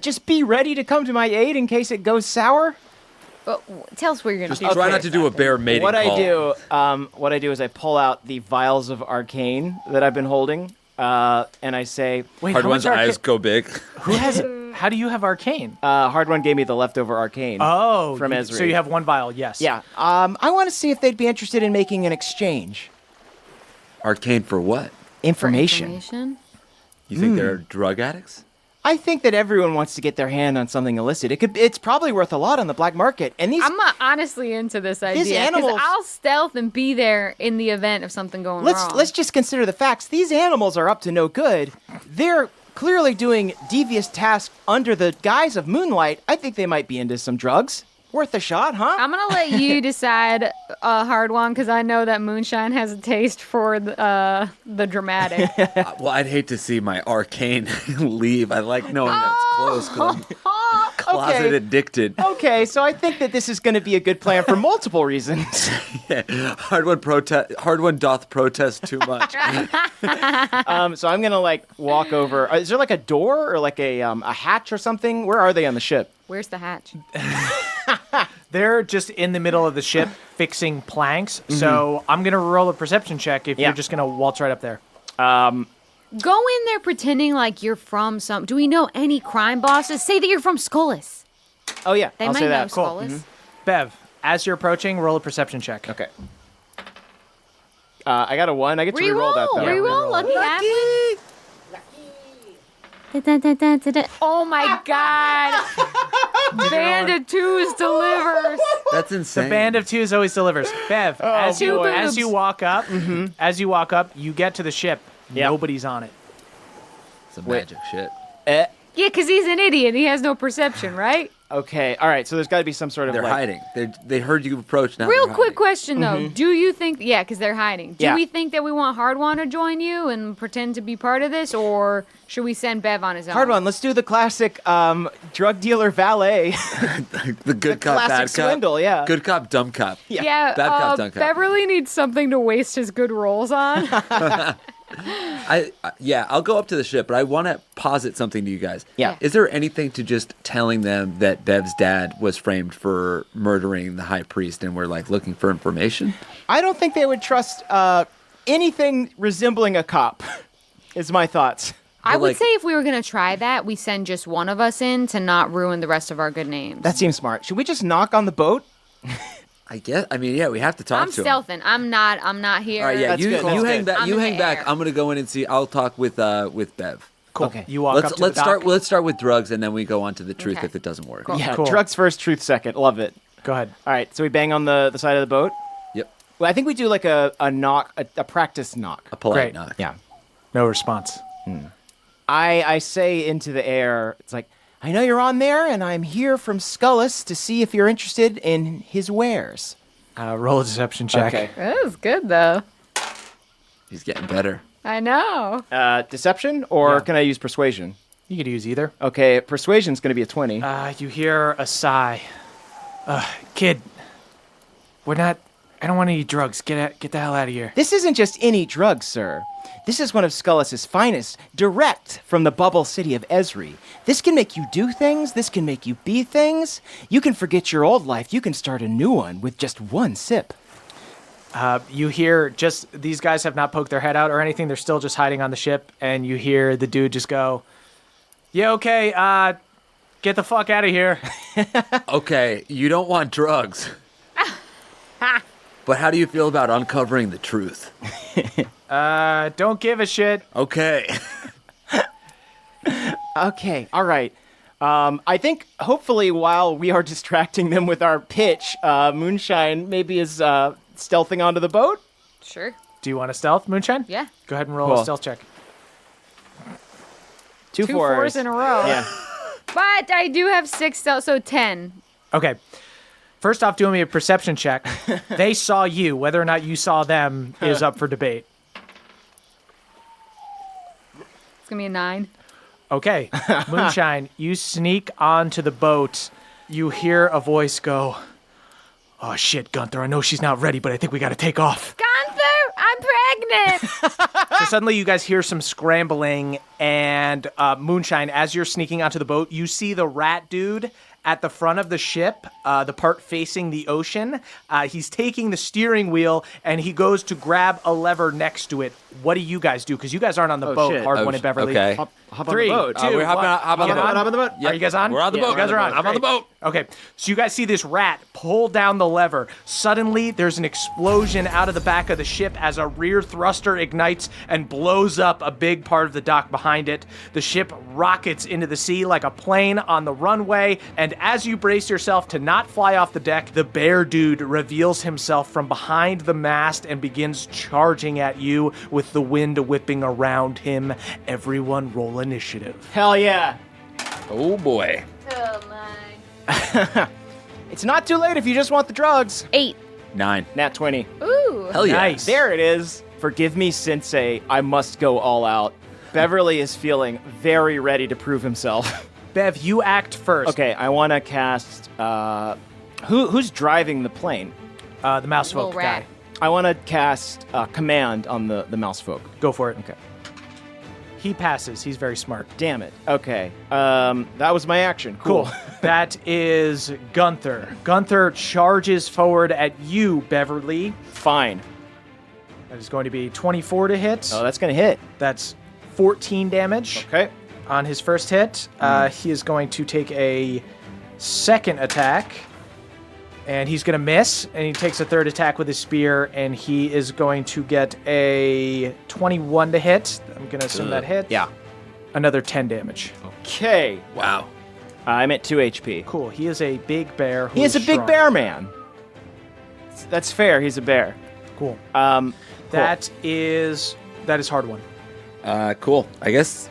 just be ready to come to my aid in case it goes sour? Tell us where you're going to Just try not to do a bear mating What call. I do is I pull out the vials of arcane that I've been holding, and I say, Wait, Hard One's eyes go big. Who has? How do you have arcane? Hard One gave me the leftover arcane. Oh, from Ezri. So you have one vial, yes. Yeah. I want to see if they'd be interested in making an exchange. Arcane for what? Information. You think they're drug addicts? I think that everyone wants to get their hand on something illicit. It's probably worth a lot on the black market. And these I'm honestly into this idea. These animals- I'll stealth and be there in the event of something going wrong. let's just consider the facts. These animals are up to no good. They're clearly doing devious tasks under the guise of moonlight. I think they might be into some drugs. Worth a shot, huh? I'm going to let you decide, Hard One, because I know that Moonshine has a taste for the dramatic. Well, I'd hate to see my arcane leave. I like knowing that it's close because I'm closet addicted. Okay, so I think that this is going to be a good plan for multiple reasons. Hard One doth protest too much. So I'm going to walk over. Is there a door or a hatch or something? Where are they on the ship? Where's the hatch? They're just in the middle of the ship fixing planks. So I'm going to roll a perception check if you're just going to waltz right up there. Go in there pretending like you're from some... Do we know any crime bosses? Say that you're from Skullis. Oh, yeah. They I'll might say know that. Skullis. Bev, as you're approaching, roll a perception check. Okay. I got a 1. I get to re-roll that, though. Reroll. Lucky halfling. Oh my God! Band of Twos delivers. That's insane. The Band of Twos always delivers. Bev, as you walk up, you get to the ship. Yep. Nobody's on it. Some magic shit. Yeah, because he's an idiot. He has no perception, right? Okay. All right. So there's got to be some sort of They're hiding. They heard you approach. Now Real they're quick hiding. question though. Do you think because they're hiding. Do Yeah. we think that we want Hardwan to join you and pretend to be part of this, or should we send Bev on his own? Hard one. Let's do the classic drug dealer valet. The good cop, classic bad cop. swindle, yeah. Good cop, dumb cop. Yeah, Bad cop, dumb cop. Beverly needs something to waste his good rolls on. I'll go up to the ship, but I want to posit something to you guys. Yeah. Is there anything to just telling them that Bev's dad was framed for murdering the high priest and we're like looking for information? I don't think they would trust anything resembling a cop, is my thoughts. I would like- say if we were going to try that, we send just one of us in to not ruin the rest of our good names. That seems smart. Should we just knock on the boat? I guess. I mean, yeah, we have to talk I'm to him. stealthing. I'm not here. All right, yeah, That's you good, that's hang good. back. I'm You in hang the back. air. I'm gonna go in and see. I'll talk with Bev. Cool. Okay. You walk up to the dock. Let's start with drugs and then we go on to the truth Okay. if it doesn't work. Yeah, Cool. drugs first, truth second. Love it. Go ahead. All right, so we bang on the side of the boat. Yep. Well, I think we do like a knock, a practice knock. A polite Great. knock. Yeah. No response. I say into the air, it's like, I know you're on there, and I'm here from Scullis to see if you're interested in his wares. Roll a deception check. Okay. That was good though. He's getting better. I know. Deception, or Yeah. can I use persuasion? You could use either. Okay, persuasion's going to be a 20. You hear a sigh. Kid, I don't want any drugs. Get the hell out of here. This isn't just any drug, sir. This is one of Scullis' finest, direct from the bubble city of Esri. This can make you do things. This can make you be things. You can forget your old life. You can start a new one with just one sip. You hear just these guys have not poked their head out or anything. They're still just hiding on the ship, and you hear the dude just go, "Yeah, okay. Get the fuck out of here." Okay, you don't want drugs. But how do you feel about uncovering the truth? Don't give a shit. Okay. Okay, all right. I think hopefully while we are distracting them with our pitch, Moonshine maybe is stealthing onto the boat. Sure. Do you want to stealth, Moonshine? Yeah. Go ahead and roll Cool. a stealth check. Two Two fours in a row. Yeah. But I do have 6 stealth, so 10. Okay. First off, doing me a perception check. They saw you. Whether or not you saw them is up for debate. It's going to be a 9. Okay. Moonshine, you sneak onto the boat. You hear a voice go, "Oh shit, Gunther, I know she's not ready, but I think we gotta take off." Gunther, I'm pregnant. So suddenly you guys hear some scrambling, and Moonshine, as you're sneaking onto the boat, you see the rat dude at the front of the ship, the part facing the ocean. He's taking the steering wheel, and he goes to grab a lever next to it. What do you guys do? Because you guys aren't on the boat, shit. Hardwon and Beverly. Okay. Hop 3, on the boat. 2, We're hopping 1. on- hop on You the get boat. Hop on the boat. Are you guys on? We're on the boat. You guys are on. I'm on the boat. Okay, so you guys see this rat pull down the lever. Suddenly, there's an explosion out of the back of the ship as a rear thruster ignites and blows up a big part of the dock behind it. The ship rockets into the sea like a plane on the runway, and as you brace yourself to not fly off the deck, the bear dude reveals himself from behind the mast and begins charging at you with the wind whipping around him. Everyone roll initiative. Hell yeah. Oh boy. Oh, my. It's not too late if you just want the drugs. 8. 9. Nat 20. Ooh. Hell yeah. Nice. There it is. Forgive me, Sensei. I must go all out. Beverly is feeling very ready to prove himself. Bev, you act first. Okay, I want to cast. Who's driving the plane? The mouse Little folk rat. guy. I want to cast command on the mouse folk. Go for it. Okay. He passes. He's very smart. Damn it. Okay. That was my action. Cool. That is Gunther. Gunther charges forward at you, Beverly. Fine. That is going to be 24 to hit. Oh, that's gonna hit. That's 14 damage Okay. on his first hit. He is going to take a second attack, and he's going to miss, and he takes a third attack with his spear, and he is going to get a 21 to hit. I'm going to assume that hit. Yeah. Another 10 damage. Okay. Wow. I'm at 2 HP. Cool. He is a big bear. He is a big strong. bear man. That's fair. He's a bear. Cool. Cool. That is hard one. Cool. I guess.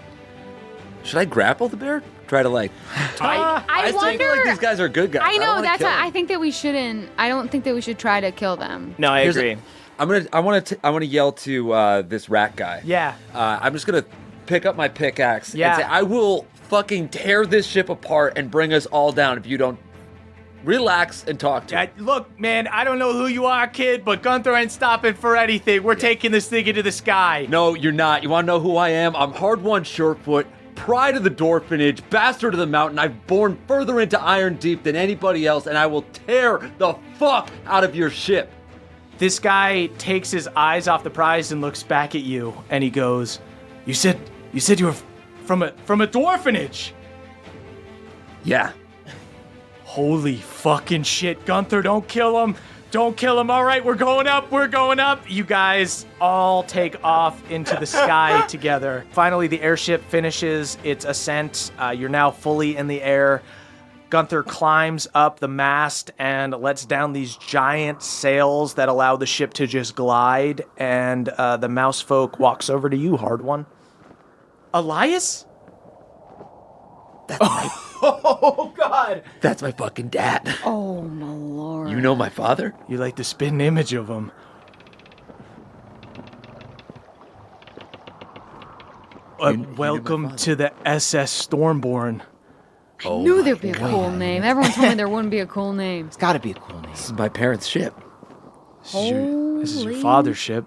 Should I grapple the bear? try to like. I feel wonder. like these guys are good guys. I know don't that's. wanna kill I them. think that we shouldn't. I don't think that we should try to kill them. No, I Here's agree. I want to yell to this rat guy. Yeah. I'm just gonna pick up my pickaxe Yeah. and say, I will fucking tear this ship apart and bring us all down if you don't relax and talk to me. Look, man, I don't know who you are, kid, but Gunther ain't stopping for anything. We're taking this thing into the sky. No, you're not. You want to know who I am? I'm Hard One Surefoot, pride of the Dwarfenage, bastard of the mountain. I've born further into Iron Deep than anybody else, and I will tear the fuck out of your ship. This guy takes his eyes off the prize and looks back at you, and he goes, You said you were from a dwarfenage. Yeah. Holy fucking shit, Gunther, don't kill him. Don't kill him. All right, we're going up. You guys all take off into the sky together. Finally, the airship finishes its ascent. You're now fully in the air. Gunther climbs up the mast and lets down these giant sails that allow the ship to just glide. And the mouse folk walks over to you, Hard One. Elias? Oh, God. That's my fucking dad. Oh my lord. You know my father? You like the spitting image of him. Welcome to the SS Stormborn. I knew there'd be a cool name. Everyone told me there wouldn't be a cool name. It's got to be a cool name. This is my parents' ship. This is your father's ship.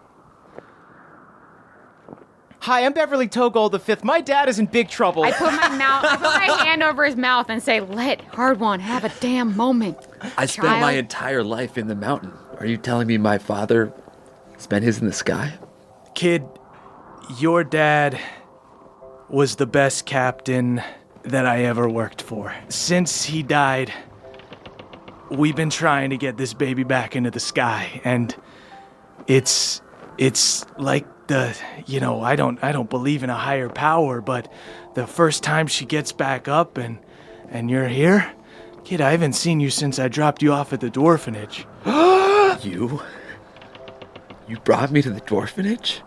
Hi, I'm Beverly Togold V. My dad is in big trouble. I put my hand over his mouth and say, "Let Hard One have a damn moment." I spent my entire life in the mountain. Are you telling me my father spent his in the sky? Kid, your dad was the best captain that I ever worked for. Since he died, we've been trying to get this baby back into the sky, and it's like I don't believe in a higher power, but the first time she gets back up and you're here, kid, I haven't seen you since I dropped you off at the Dwarfenage. You brought me to the Dwarfenage?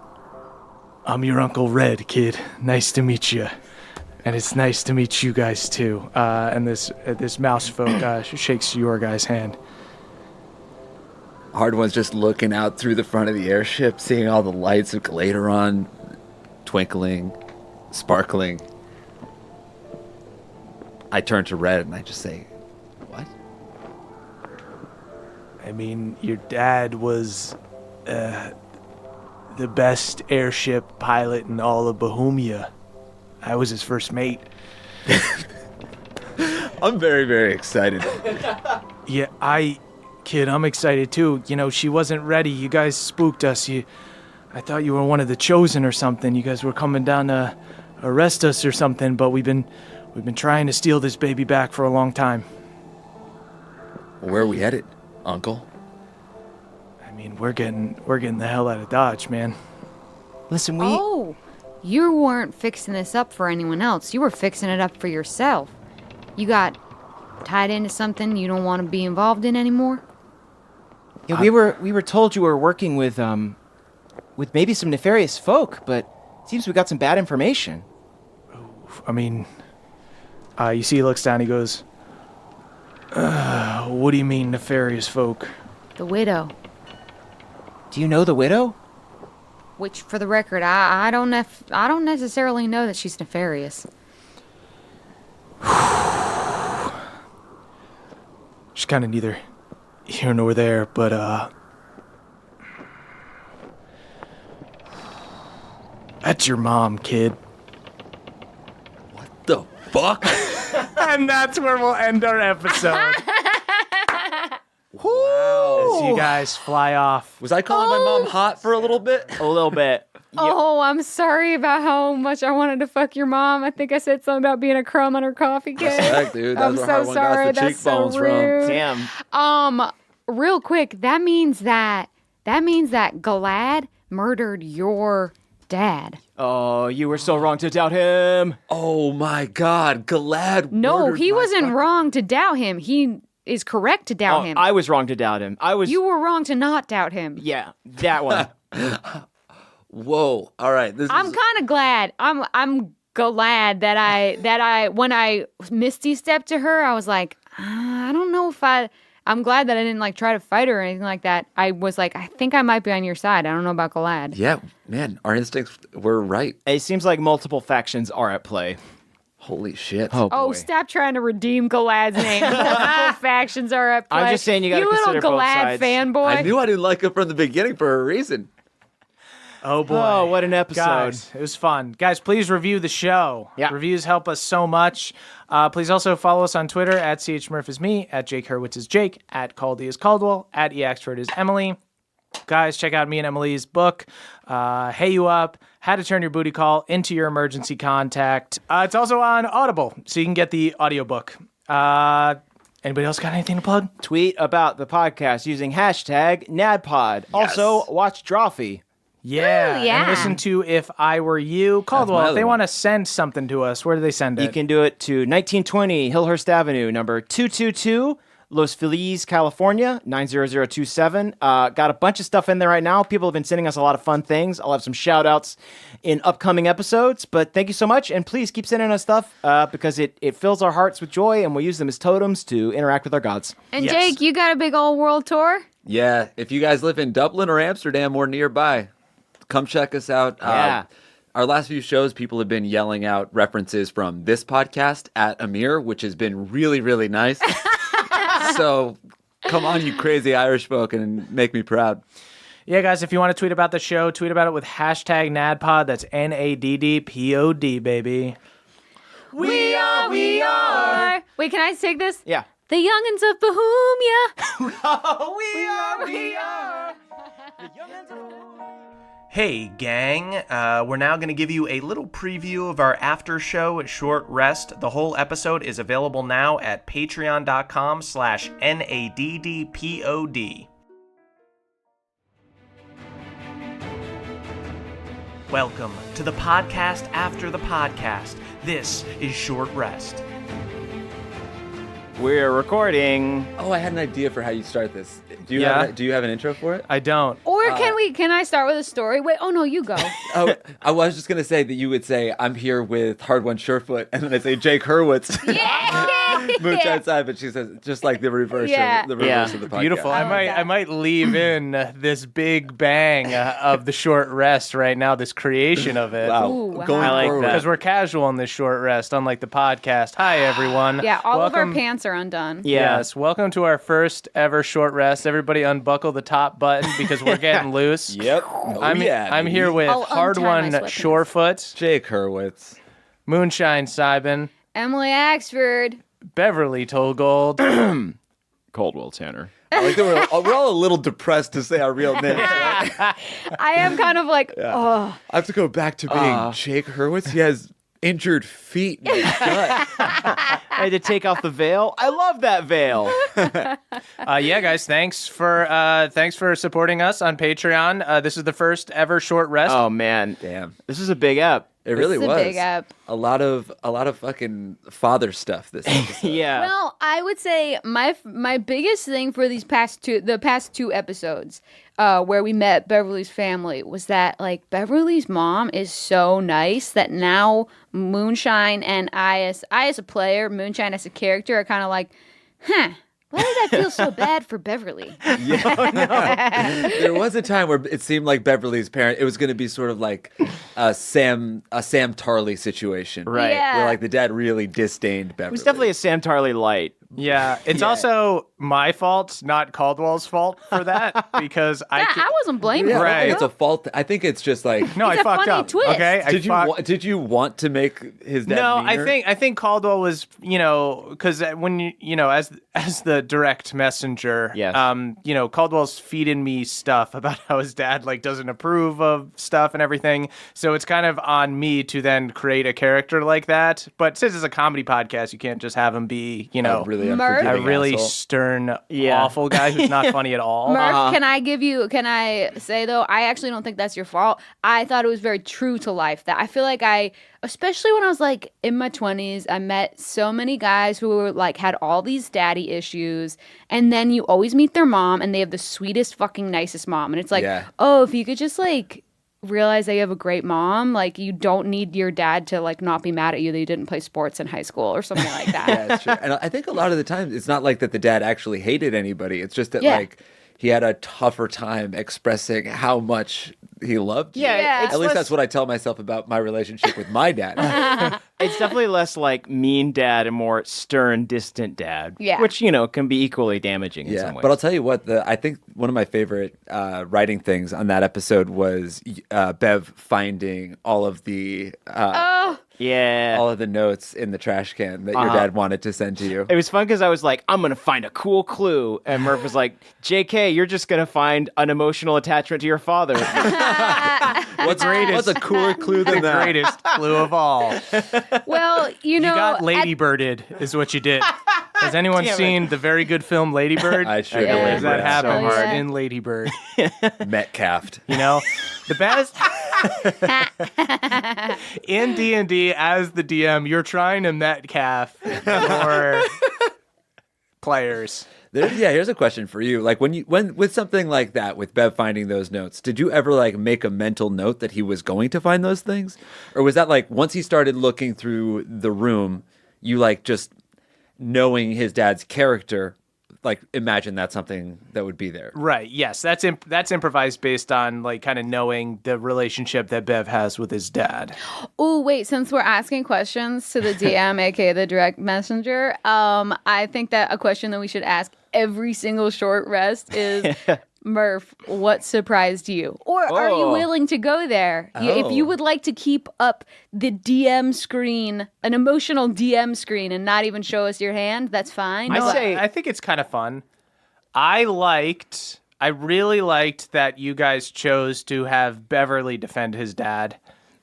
I'm your Uncle Red, kid. Nice to meet you. And it's nice to meet you guys, too. And this mouse folk shakes your guy's hand. Hard One's just looking out through the front of the airship, seeing all the lights of Galaderon twinkling, sparkling. I turn to Red and I just say, what? I mean, your dad was the best airship pilot in all of Bohemia. I was his first mate. I'm very, very excited. Yeah, Kid, I'm excited too. You know, she wasn't ready. You guys spooked us. I thought you were one of the chosen or something. You guys were coming down to arrest us or something, but we've been trying to steal this baby back for a long time. Where are we headed, Uncle? I mean, we're getting the hell out of Dodge, man. Listen, Oh, you weren't fixing this up for anyone else. You were fixing it up for yourself. You got tied into something you don't want to be involved in anymore? Yeah, we were told you were working with maybe some nefarious folk, but it seems we got some bad information. I mean, you see he looks down, he goes, what do you mean nefarious folk? The widow. Do you know the widow? Which, for the record, I don't necessarily know that she's nefarious. She's kind of neither here nor there, but that's your mom, kid. What the fuck? And that's where we'll end our episode. Wow. As you guys fly off. Was I calling my mom hot for a little bit? A little bit. Oh, I'm sorry about how much I wanted to fuck your mom. I think I said something about being a crumb on her coffee cake. Respect, dude. That's I'm where so Hard One sorry. got the That's so cheekbones from. rude. Damn. Real quick, that means that Galad murdered your dad. Oh, you were so wrong to doubt him. Oh my God, Galad. No, murdered he my wasn't fucking- wrong to doubt him. He is correct to doubt him. I was wrong to doubt him. You were wrong to not doubt him. Yeah, that one. Whoa! All right, I'm kind of glad. I'm Galad that I when I Misty stepped to her, I was like, I don't know if I'm glad that I didn't like try to fight her or anything like that. I was like, I think I might be on your side. I don't know about Galad. Yeah, man, our instincts were right. It seems like multiple factions are at play. Holy shit. Oh, Oh, boy. stop trying to redeem Galad's name. Multiple factions are at play. I'm just saying you gotta little consider both Galad sides. fanboy. I knew I didn't like him from the beginning for a reason. Oh boy. Oh, what an episode. Guys, it was fun. Guys, please review the show. Yeah. Reviews help us so much. Please also follow us on Twitter at CHMurph at Jake Hurwitz is Jake, at Caldy is Caldwell, at EAxford is Emily. Guys, check out me and Emily's book, Hey You Up, How to Turn Your Booty Call into Your Emergency Contact. It's also on Audible, so you can get the audiobook. Anybody else got anything to plug? Tweet about the podcast using hashtag NADPod. Also, watch Drawfee. Yeah. Ooh, yeah. And listen to If I Were You. Caldwell, if other they one. want to send something to us, where do they send it? You can do it to 1920 Hillhurst Avenue, number 222, Los Feliz, California, 90027. Got a bunch of stuff in there right now. People have been sending us a lot of fun things. I'll have some shout outs in upcoming episodes, but thank you so much. And please keep sending us stuff because it fills our hearts with joy and we'll use them as totems to interact with our gods. And Yes. Jake, you got a big old world tour? Yeah, if you guys live in Dublin or Amsterdam or nearby, come check us out. Yeah. Our last few shows, people have been yelling out references from this podcast at Amir, which has been really, really nice. So come on, you crazy Irish folk, and make me proud. Yeah, guys, if you want to tweet about the show, tweet about it with hashtag NADPOD. That's NADDPOD, baby. We are. Wait, can I take this? Yeah. The youngins of Bohemia. We are. Hey, gang. We're now going to give you a little preview of our after show at Short Rest. The whole episode is available now at patreon.com/NADDPOD. Welcome to the podcast after the podcast. This is Short Rest. We're recording. Oh, I had an idea for how you start this. Do you Yeah? have an intro for it? I don't. Or can I start with a story? Wait, oh no, you go. Oh, I was just gonna say that you would say I'm here with Hard One Surefoot, and then I say Jake Hurwitz, Moonshine Side, but she says just like the reverse, Yeah. of, the reverse of the podcast. Beautiful. I like I might leave in this big bang of the short rest right now, this creation of it. Wow, Ooh, wow. going I like forward. that. Because we're casual in this short rest, unlike the podcast. Hi, everyone. Yeah, all of our Welcome- pants are undone. Yeah. Yes, welcome to our first ever short rest. Everybody unbuckle the top button because we're getting loose. Yep. Oh, I'm baby. here with I'll Hard untie my One sweatpants. Shorefoot, Jake Hurwitz. Moonshine Sibin, Emily Axford. Beverly Tolgold. Caldwell Tanner. I like that we're all a little depressed to say our real names. Right? I am kind of like, oh. I have to go back to being Jake Hurwitz. He has injured feet in his gut. I had to take off the veil. I love that veil. Yeah, guys, thanks for supporting us on Patreon. This is the first ever short rest. Oh man, Damn, this is a big app. it really It's a was big app. a lot of fucking father stuff. This episode. Yeah. Well, I would say my biggest thing for the past two episodes, where we met Beverly's family, was that like Beverly's mom is so nice that now Moonshine and I as a player, Moonshine as a character, are kind of like, huh. Why did I feel so bad for Beverly? There was a time where it seemed like Beverly's parent. It was going to be sort of like a Sam Tarley situation, Right. Yeah. Where like the dad really disdained Beverly. It was definitely a Sam Tarley light. Yeah, it's also my fault, not Caldwell's fault for that because I wasn't blaming Yeah, her. I don't think Right. it's a fault. I think it's just like. no, It's I a fucked funny up. twist. Okay, Did you want to make his dad? No, meaner? I think Caldwell was, because when you as the direct messenger, Yes. Caldwell's feeding me stuff about how his dad like doesn't approve of stuff and everything. So it's kind of on me to then create a character like that. But since it's a comedy podcast, you can't just have him be, really Murph? a unforgiving really asshole. stern, Yeah. awful guy who's not funny at all. Murph, can I say though, I actually don't think that's your fault. I thought it was very true to life. That I feel like especially when I was like in my 20s, I met so many guys who were like had all these daddy issues, and then you always meet their mom and they have the sweetest fucking nicest mom, and it's like, Yeah. oh, if you could just like realize that you have a great mom. Like, you don't need your dad to like not be mad at you that you didn't play sports in high school or something like that. Yeah, it's true. And I think a lot of the times it's not like that the dad actually hated anybody. It's just that like he had a tougher time expressing how much he loved you. Yeah. At least that's what I tell myself about my relationship with my dad. It's definitely less like mean dad and more stern, distant dad. Yeah. Which, can be equally damaging in some ways. But I'll tell you what, I think one of my favorite writing things on that episode was Bev finding all of the all of the notes in the trash can that your dad wanted to send to you. It was fun because I was like, I'm going to find a cool clue. And Murph was like, JK, you're just going to find an emotional attachment to your father. What's a cooler clue than that? Greatest clue of all. Well, You got Ladybirded is what you did. Has anyone seen the very good film Lady Bird? I sure Yeah. did. Because that happened so hard. in Lady Bird. Metcalfed. The best in D&D as the DM, you're trying to Metcalf your players. Here's a question for you. Like when with something like that, with Bev finding those notes, did you ever like make a mental note that he was going to find those things? Or was that like once he started looking through the room, you like just knowing his dad's character, like imagine that's something that would be there? Right. Yes, that's improvised based on like kind of knowing the relationship that Bev has with his dad. Oh, wait, since we're asking questions to the DM, aka the direct messenger, I think that a question that we should ask every single short rest is, Murph, what surprised you? Or are you willing to go there? If you would like to keep up the DM screen, an emotional DM screen, and not even show us your hand, that's fine. I think it's kind of fun. I really liked that you guys chose to have Beverly defend his dad.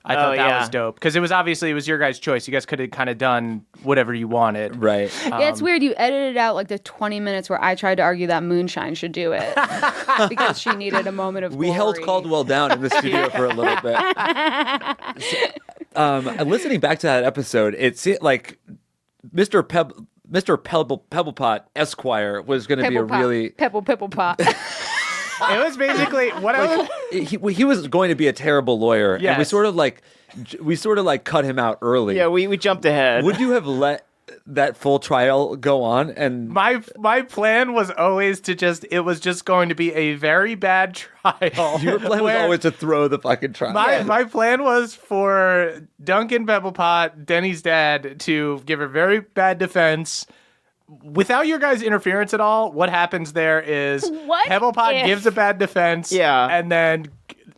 I thought that was dope because it was your guys' choice. You guys could have kind of done whatever you wanted. Right. Yeah, it's weird. You edited out like the 20 minutes where I tried to argue that Moonshine should do it because she needed a moment of We held glory. Caldwell down in the studio for a little bit. Listening back to that episode, it's like Mr. Pebblepot Esquire was going to be a really Pebble Pop. It was basically what I was. he was going to be a terrible lawyer, and we Yes. sort of like cut him out early. Yeah, we jumped ahead. Would you have let that full trial go on? And My plan was always it was just going to be a very bad trial. your plan was always to throw the fucking trial. My plan was for Duncan Pebblepot, Denny's dad, to give a very bad defense. Without your guys' interference at all, what happens there is What Pebblepot if- gives a bad defense, and then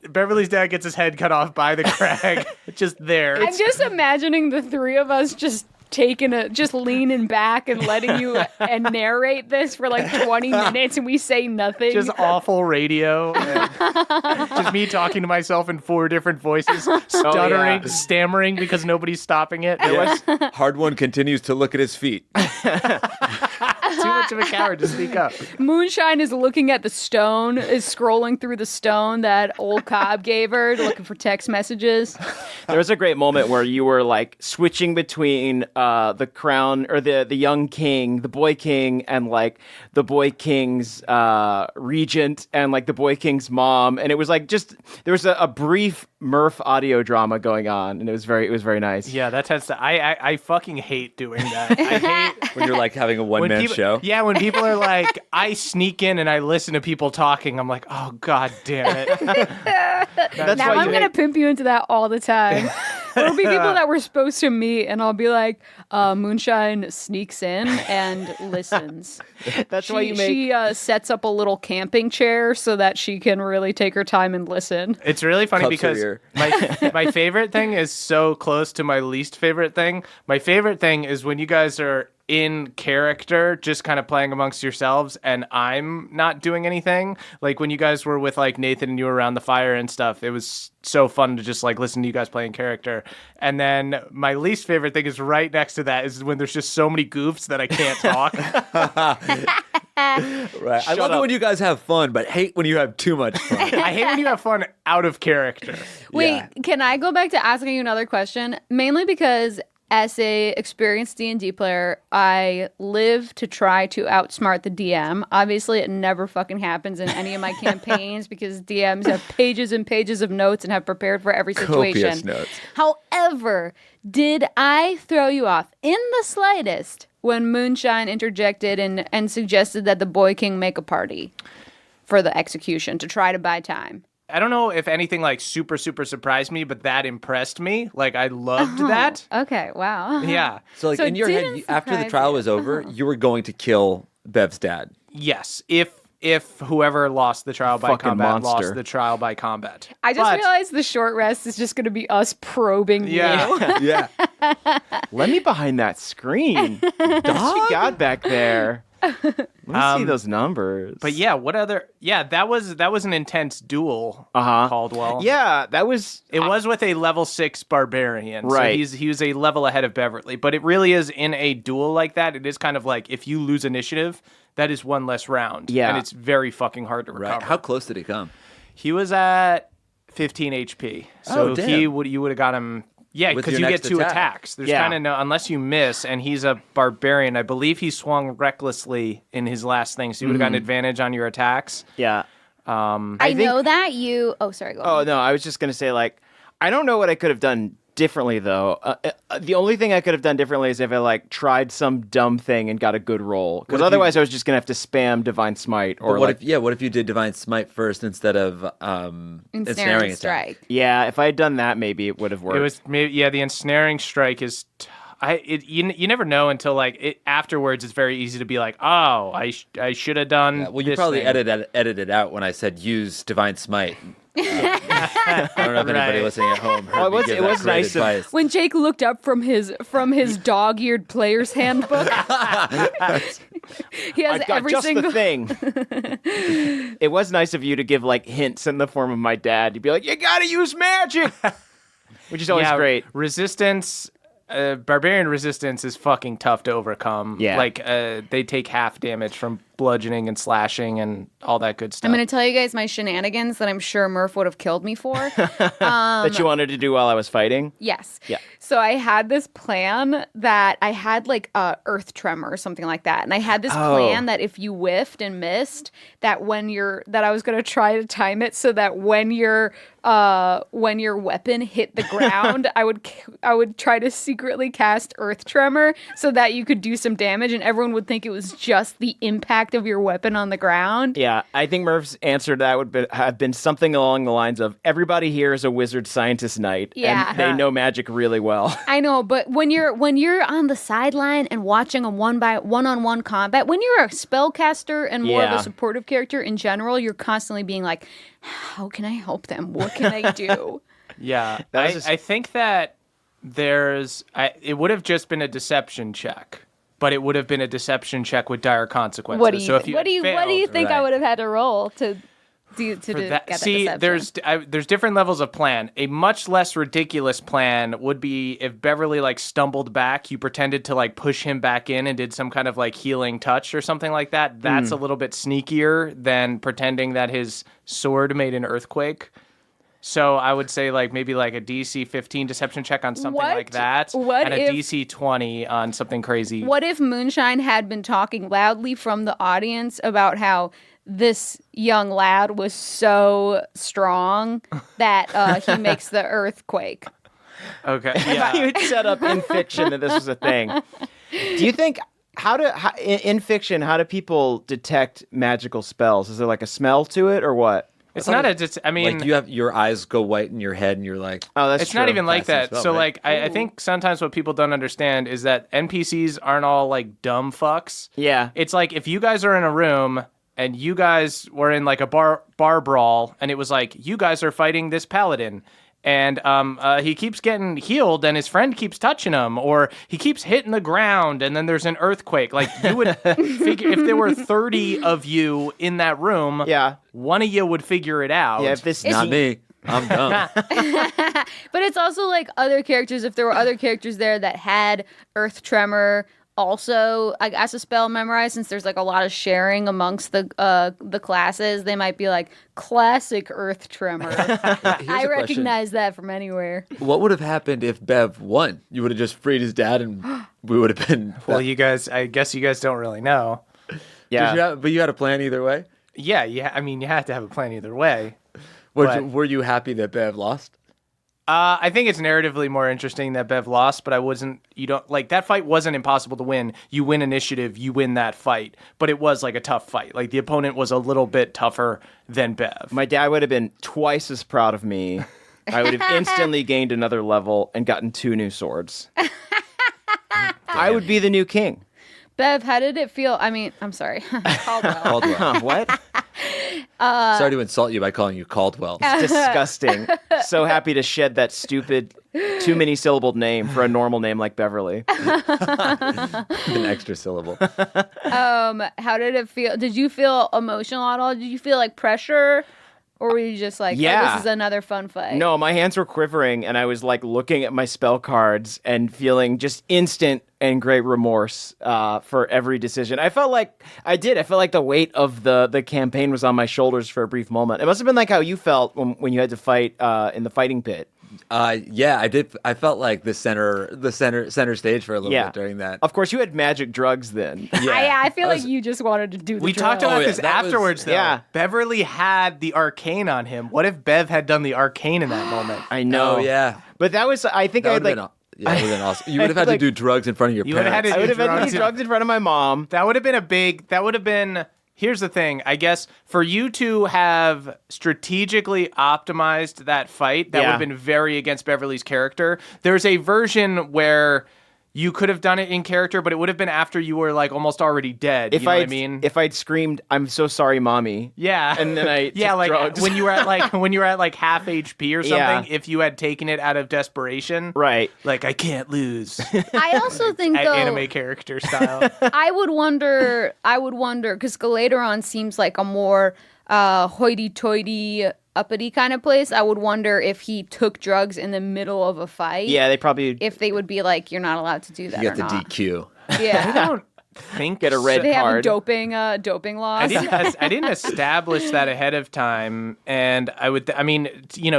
Beverly's dad gets his head cut off by the crag. Just there. I'm just imagining the three of us just just leaning back and letting you and narrate this for like 20 minutes and we say nothing. Just awful radio. And just me talking to myself in 4 different voices, stuttering, stammering because nobody's stopping it. Hard One continues to look at his feet. Too much of a coward to speak up. Moonshine is looking at the stone, is scrolling through the stone that old Cobb gave her, looking for text messages. There was a great moment where you were like switching between the crown or the young king, the boy king, and like the boy king's regent and like the boy king's mom, and it was like just there was a brief Murph audio drama going on, and it was very nice. Yeah, that tends to. I fucking hate doing that. I hate When you're like having a one-man people, show. Yeah, when people are like, I sneak in and I listen to people talking, I'm like, oh god damn it. That's Now why I'm gonna pimp you into that all the time. There'll be people that we're supposed to meet, and I'll be like, Moonshine sneaks in and listens. That's why you make. She sets up a little camping chair so that she can really take her time and listen. It's really funny Cups because are my favorite thing is so close to my least favorite thing. My favorite thing is when you guys are in character, just kind of playing amongst yourselves, and I'm not doing anything. Like when you guys were with like Nathan and you were around the fire and stuff, it was so fun to just like listen to you guys playing character. And then my least favorite thing is right next to that is when there's just so many goofs that I can't talk. Right. I love it when you guys have fun, but hate when you have too much fun. I hate when you have fun out of character. Wait, Yeah. can I go back to asking you another question? Mainly because as a experienced D&D player, I live to try to outsmart the DM. Obviously, it never fucking happens in any of my campaigns because DMs have pages and pages of notes and have prepared for every situation. Copious notes. However, did I throw you off in the slightest when Moonshine interjected and suggested that the Boy King make a party for the execution to try to buy time? I don't know if anything like super surprised me, but that impressed me. Like I loved that. Okay, wow. Yeah. So like So in your it head, didn't after the surprise trial you. was over, you were going to kill Bev's dad. Yes. If whoever lost the trial by Fucking combat monster. lost the trial by combat. I just But- realized the short rest is just going to be us probing you. Yeah. Yeah. Let me behind that screen. What you got back there? Let me see those numbers. But yeah, what other? Yeah, that was an intense duel. Uh-huh. Caldwell. Yeah, that was... It was with a level 6 barbarian. Right. So he was a level ahead of Beverly. But it really is in a duel like that. It is kind of like if you lose initiative, that is one less round. Yeah. And it's very fucking hard to recover. Right. How close did he come? He was at 15 HP. So Oh, damn. you would have got him. Yeah, With because your you get next 2 attack. attacks. There's Yeah. kind of no, unless you miss, and he's a barbarian. I believe he swung recklessly in his last thing, so you would have gotten advantage on your attacks. Yeah. I know that you... Oh, sorry, go Oh, on. no, I was just going to say, like, I don't know what I could have done differently, though. The only thing I could have done differently is if I, like, tried some dumb thing and got a good roll. Because otherwise I was just going to have to spam Divine Smite. Or But what like, if you did Divine Smite first instead of ensnaring attack? strike. yeah, if I had done that, maybe it would have worked. It was maybe the ensnaring strike is. You never know until like afterwards. It's very easy to be like, oh, I should have done. Well, you this probably thing. edited out when I said use Divine Smite. I don't know if anybody Right. listening at home heard Well, me give it that was great nice of- advice. When Jake looked up from his dog-eared player's handbook, he has I've got every just single... the thing. It was nice of you to give, like, hints in the form of my dad. You'd be like, you got to use magic! Which is always great. Resistance, barbarian resistance is fucking tough to overcome. Yeah. Like they take half damage from bludgeoning and slashing and all that good stuff. I'm going to tell you guys my shenanigans that I'm sure Murph would have killed me for. That you wanted to do while I was fighting? Yes. Yeah. So I had this plan that I had like a earth tremor or something like that. And I had this plan that if you whiffed and missed, that I was going to try to time it so that when your weapon hit the ground, I would try to secretly cast earth tremor so that you could do some damage and everyone would think it was just the impact of your weapon on the ground. Yeah, I think Murph's answer to that would have been something along the lines of, everybody here is a wizard scientist knight, Yeah. and they know magic really well. I know, but when you're on the sideline and watching a one-on-one combat, when you're a spellcaster and more of Yeah. a supportive character in general, you're constantly being like, how can I help them? What can I do? yeah, That was I think that it would have just been a deception check. But it would have been a deception check with dire consequences. What do you so if you what do you think I right. would have had to roll to get that See, deception? there's different levels of plan. A much less ridiculous plan would be if Beverly like stumbled back, you pretended to like push him back in and did some kind of like healing touch or something like that. That's a little bit sneakier than pretending that his sword made an earthquake. So I would say like maybe like a DC 15 deception check on something like that, What and a if- DC 20 on something crazy. What if Moonshine had been talking loudly from the audience about how this young lad was so strong that he makes the earthquake? Okay, You yeah. had set up in fiction that this was a thing. Do you think, in fiction, how do people detect magical spells? Is there like a smell to it or what? It's not I mean, Like you have your eyes go white in your head, and you're like, Oh, that's it's true. not even like Casting that. spell, So right? like I think sometimes what people don't understand is that NPCs aren't all like dumb fucks. Yeah. It's like if you guys are in a room and you guys were in like a bar brawl and it was like you guys are fighting this paladin and he keeps getting healed and his friend keeps touching him or he keeps hitting the ground and then there's an earthquake. Like you would figure if there were 30 of you in that room, Yeah. one of you would figure it out. Yeah, if this not me. I'm dumb. But it's also like other characters. If there were other characters there that had earth tremor also, I guess, a spell memorized, since there's like a lot of sharing amongst the classes. They might be like classic earth tremor. I recognize that from anywhere. What would have happened if Bev won? You would have just freed his dad, and we would have been. Well, I guess you guys don't really know. Yeah, but you had a plan either way. Yeah. I mean, you have to have a plan either way. Were you happy that Bev lost? I think it's narratively more interesting that Bev lost, but that fight wasn't impossible to win. You win initiative, you win that fight. But it was like a tough fight. Like the opponent was a little bit tougher than Bev. My dad would have been twice as proud of me. I would have instantly gained another level and gotten 2 new swords. I would be the new king. Bev, how did it feel? I mean, I'm sorry. Caldwell. What? Sorry to insult you by calling you Caldwell. Disgusting. So happy to shed that stupid, too many syllabled name for a normal name like Beverly. An extra syllable. How did it feel? Did you feel emotional at all? Did you feel like pressure? Or were you just like, yeah. Oh, this is another fun fight? No, my hands were quivering, and I was like looking at my spell cards and feeling just instant and great remorse for every decision. I felt like the weight of the campaign was on my shoulders for a brief moment. It must have been like how you felt when you had to fight in the fighting pit. Yeah, I did. I felt like the center stage for a little bit during that. Of course, you had magic drugs then. Yeah, I feel like you just wanted to do the We drugs. talked about this afterwards, though. Yeah. Beverly had the arcane on him. What if Bev had done the arcane in that moment? I know. Oh, yeah. But that was, I think I had like... Yeah, it would have been awesome. You would have had to do drugs in front of your You would have parents. had I would have had to drugs do in- drugs in front of my mom. That would have been. Here's the thing, I guess, for you to have strategically optimized that fight, that would have been very against Beverly's character. There's a version where you could have done it in character, but it would have been after you were like almost already dead. You know what I mean? If I'd screamed, "I'm so sorry, mommy." Yeah. And then I yeah, took like drugs. when you were at like half HP or something, if you had taken it out of desperation. Right. Like, I can't lose. I also think, though, Anime character style. I would wonder, because Galaderon seems like a more hoity-toity, uppity kind of place. I would wonder if he took drugs in the middle of a fight. Yeah, they probably If they would be like, you're not allowed to do that You or get the not. DQ. Yeah. I don't think get a red They have a card. doping laws. I didn't establish that ahead of time, and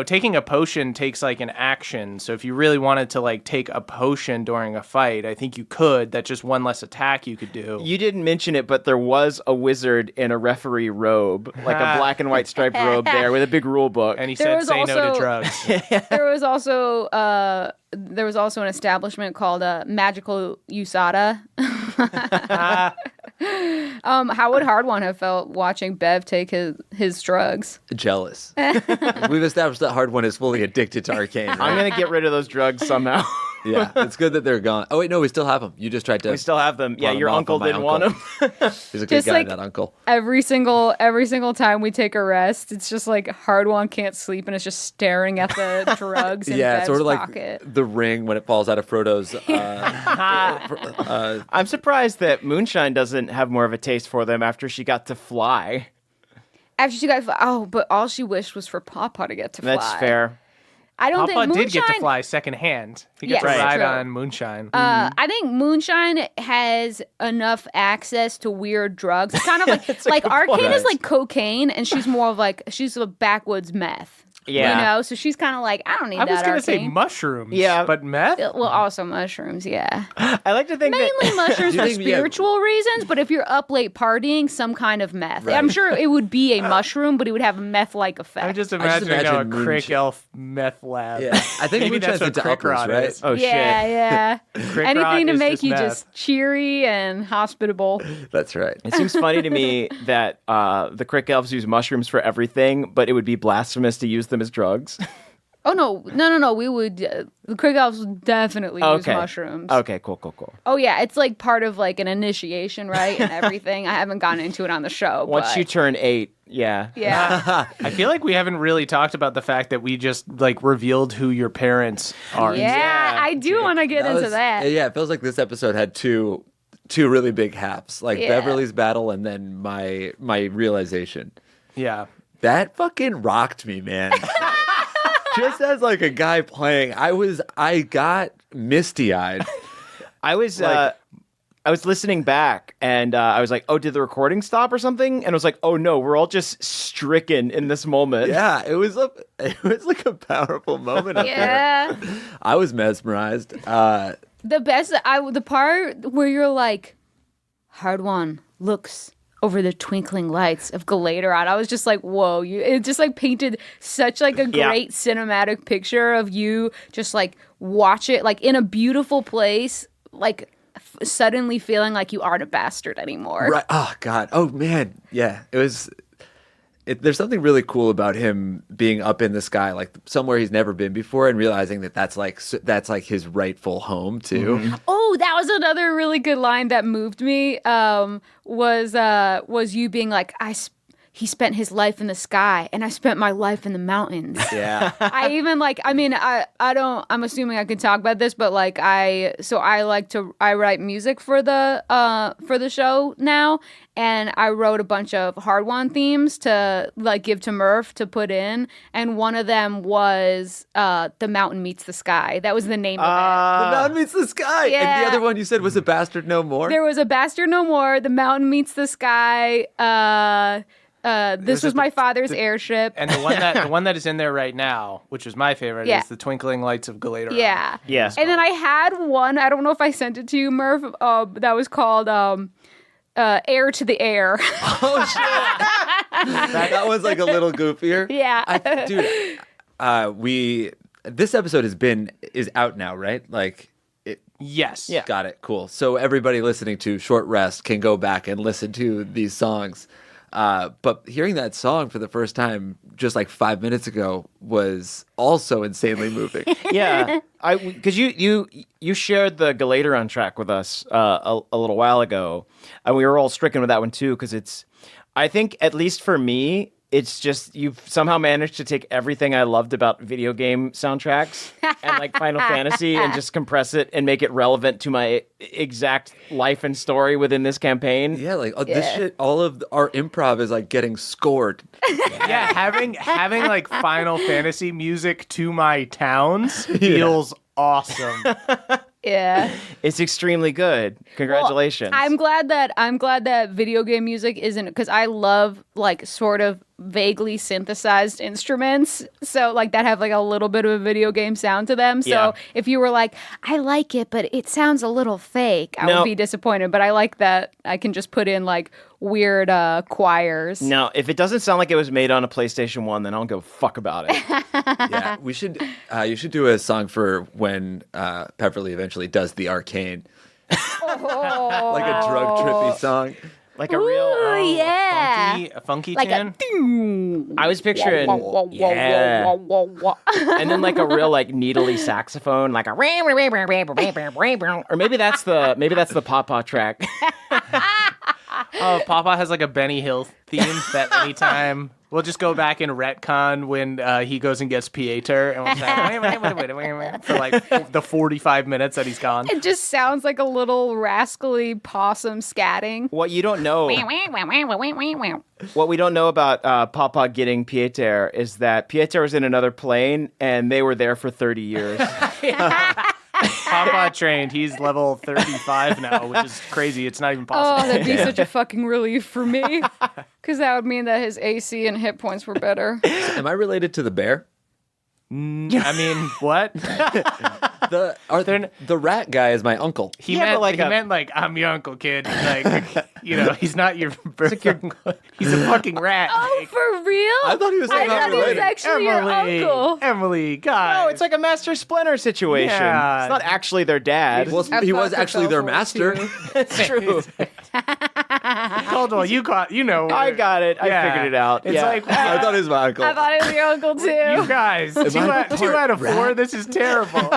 taking a potion takes like an action. So if you really wanted to like take a potion during a fight, I think you could. That's just one less attack you could do. You didn't mention it, but there was a wizard in a referee robe, like a black and white striped robe there with a big rule book. And he There said, was "Say no to also- drugs." There was also an establishment called Magical USADA. How would Hard One have felt watching Bev take his drugs? Jealous. We've established that Hard One is fully addicted to arcane. Right? I'm gonna get rid of those drugs somehow. Yeah, it's good that they're gone. Oh wait, no, we still have them. You just tried to. We still have them. Yeah, pawn your them off uncle on my didn't want them. He's a good Just guy, like- that uncle. Every single time we take a rest, it's just like Hard One can't sleep and it's just staring at the drugs in Yeah, Bev's sort of like pocket. the ring when it falls out of Frodo's. I'm surprised that Moonshine doesn't have more of a taste for them after she got to fly. After she got but all she wished was for Pawpaw to get to fly. That's fair. I don't Papa think Moonshine did get to fly secondhand. He Yes, got to ride true. on Moonshine. I think Moonshine has enough access to weird drugs. It's kind of like Arcane is like cocaine, and she's more of like she's a backwoods meth. Yeah. You know, so she's kind of like, I don't need I that was going to say Arcane. mushrooms. Yeah. But meth? Well, also mushrooms, yeah. I like to think Mainly mushrooms Do you for think- yeah. spiritual reasons, but if you're up late partying, some kind of meth. I'm sure it would be a mushroom, but it would have a meth-like effect. I'm just just imagining a imagine Crick Elf meth lab. Yeah, I think Maybe Moonshine's that's what into Crick uppers, Rod right? is. Oh yeah, shit. yeah. Crick Anything Rod to is make you meth. just cheery and hospitable. That's right. It seems funny to me that the Crick Elves use mushrooms for everything, but it would be blasphemous to use them as drugs. Oh, no. We would, the Krieg Elves would definitely use mushrooms. Okay, cool. Oh, yeah. It's like part of like an initiation, right? And everything. I haven't gotten into it on the show. Once but you turn 8, yeah. Yeah. I feel like we haven't really talked about the fact that we just like revealed who your parents are. Yeah, I do want to get into that. Yeah, it feels like this episode had two really big halves, like Yeah. Beverly's battle and then my realization. Yeah. That fucking rocked me, man. Just as like a guy playing, I got misty-eyed. I was I was listening back, and I was like, "Oh, did the recording stop or something?" And I was like, "Oh no, we're all just stricken in this moment." Yeah, it was like a powerful moment up there. I was mesmerized. The best, the part where you're like, Hard One looks over the twinkling lights of Galaderon. I was just like, whoa, it just like painted such like a great cinematic picture of you just like watch it like in a beautiful place, like suddenly feeling like you aren't a bastard anymore. Right. Oh God. Oh man. Yeah. It was. There's something really cool about him being up in the sky, like somewhere he's never been before, and realizing that that's like his rightful home too. Mm-hmm. Oh, that was another really good line that moved me. Was you being like, he spent his life in the sky, and I spent my life in the mountains. Yeah. I'm assuming I can talk about this, but like I write music for the show now, and I wrote a bunch of Hard One themes to like give to Murph to put in, and one of them was The Mountain Meets the Sky. That was the name of it. The Mountain Meets the Sky. Yeah. And the other one you said was A Bastard No More. There was A Bastard No More, The Mountain Meets the Sky, this was my father's airship. And the one that is in there right now, which was my favorite, is The Twinkling Lights of Galaderon. Yeah. Yeah. And then I had one, I don't know if I sent it to you, Murph, that was called Air to the Air. Oh, shit. that was like a little goofier. Yeah. This episode is out now, right? Like, Yes. Yeah. Got it. Cool. So everybody listening to Short Rest can go back and listen to these songs. But hearing that song for the first time just like 5 minutes ago was also insanely moving. Yeah, because you shared the Galaderon track with us a little while ago, and we were all stricken with that one too. Because I think at least for me, it's just you've somehow managed to take everything I loved about video game soundtracks and like Final Fantasy and just compress it and make it relevant to my exact life and story within this campaign. Yeah, like this shit, all of our improv is like getting scored. Yeah, having like Final Fantasy music to my towns feels awesome. Yeah. It's extremely good. Congratulations. Well, I'm glad that video game music isn't, because I love like sort of vaguely synthesized instruments, so like that have like a little bit of a video game sound to them. So if you were like, I like it, but it sounds a little fake, I would be disappointed. But I like that I can just put in like weird choirs. Now, if it doesn't sound like it was made on a PlayStation 1, then I don't give a fuck about it. Yeah, you should do a song for when Pepperly eventually does the arcane. Like a drug trippy song. Like a real a funky like tune. I was picturing and then like a real like needly saxophone, like a or maybe that's the Papa track. Oh, Papa has like a Benny Hill theme that anytime we'll just go back and retcon when he goes and gets Pieter, and we'll say for like the 45 minutes that he's gone. It just sounds like a little rascally possum scatting. What you don't know, what we don't know about Papa getting Pieter is that Pieter was in another plane, and they were there for 30 years. Papa trained. He's level 35 now, which is crazy. It's not even possible. Oh, that'd be such a fucking relief for me. Because that would mean that his AC and hit points were better. Am I related to the bear? I mean, what? The rat guy is my uncle. He meant like I'm your uncle, kid. Like, he's not your birth. He's a fucking rat. Oh, for real? I thought he was saying I thought he was actually your uncle. Emily, God. No, it's like a Master Splinter situation. Yeah. It's not actually their dad. Well, he was actually their master. It's true. Caldwell, you know. I got it. I figured it out. It's like, I thought he was my uncle. I thought it was your uncle, too. You guys, two out of 4. This is terrible.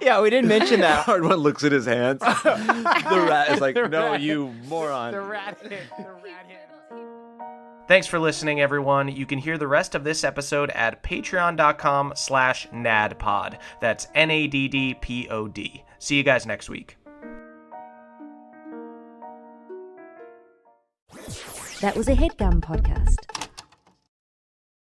Yeah, we didn't mention that. Hard One looks at his hands. The rat is like, no, you moron. The rat hit. Thanks for listening, everyone. You can hear the rest of this episode at patreon.com/naddpod. That's NADDPOD. See you guys next week. That was a HeadGum podcast.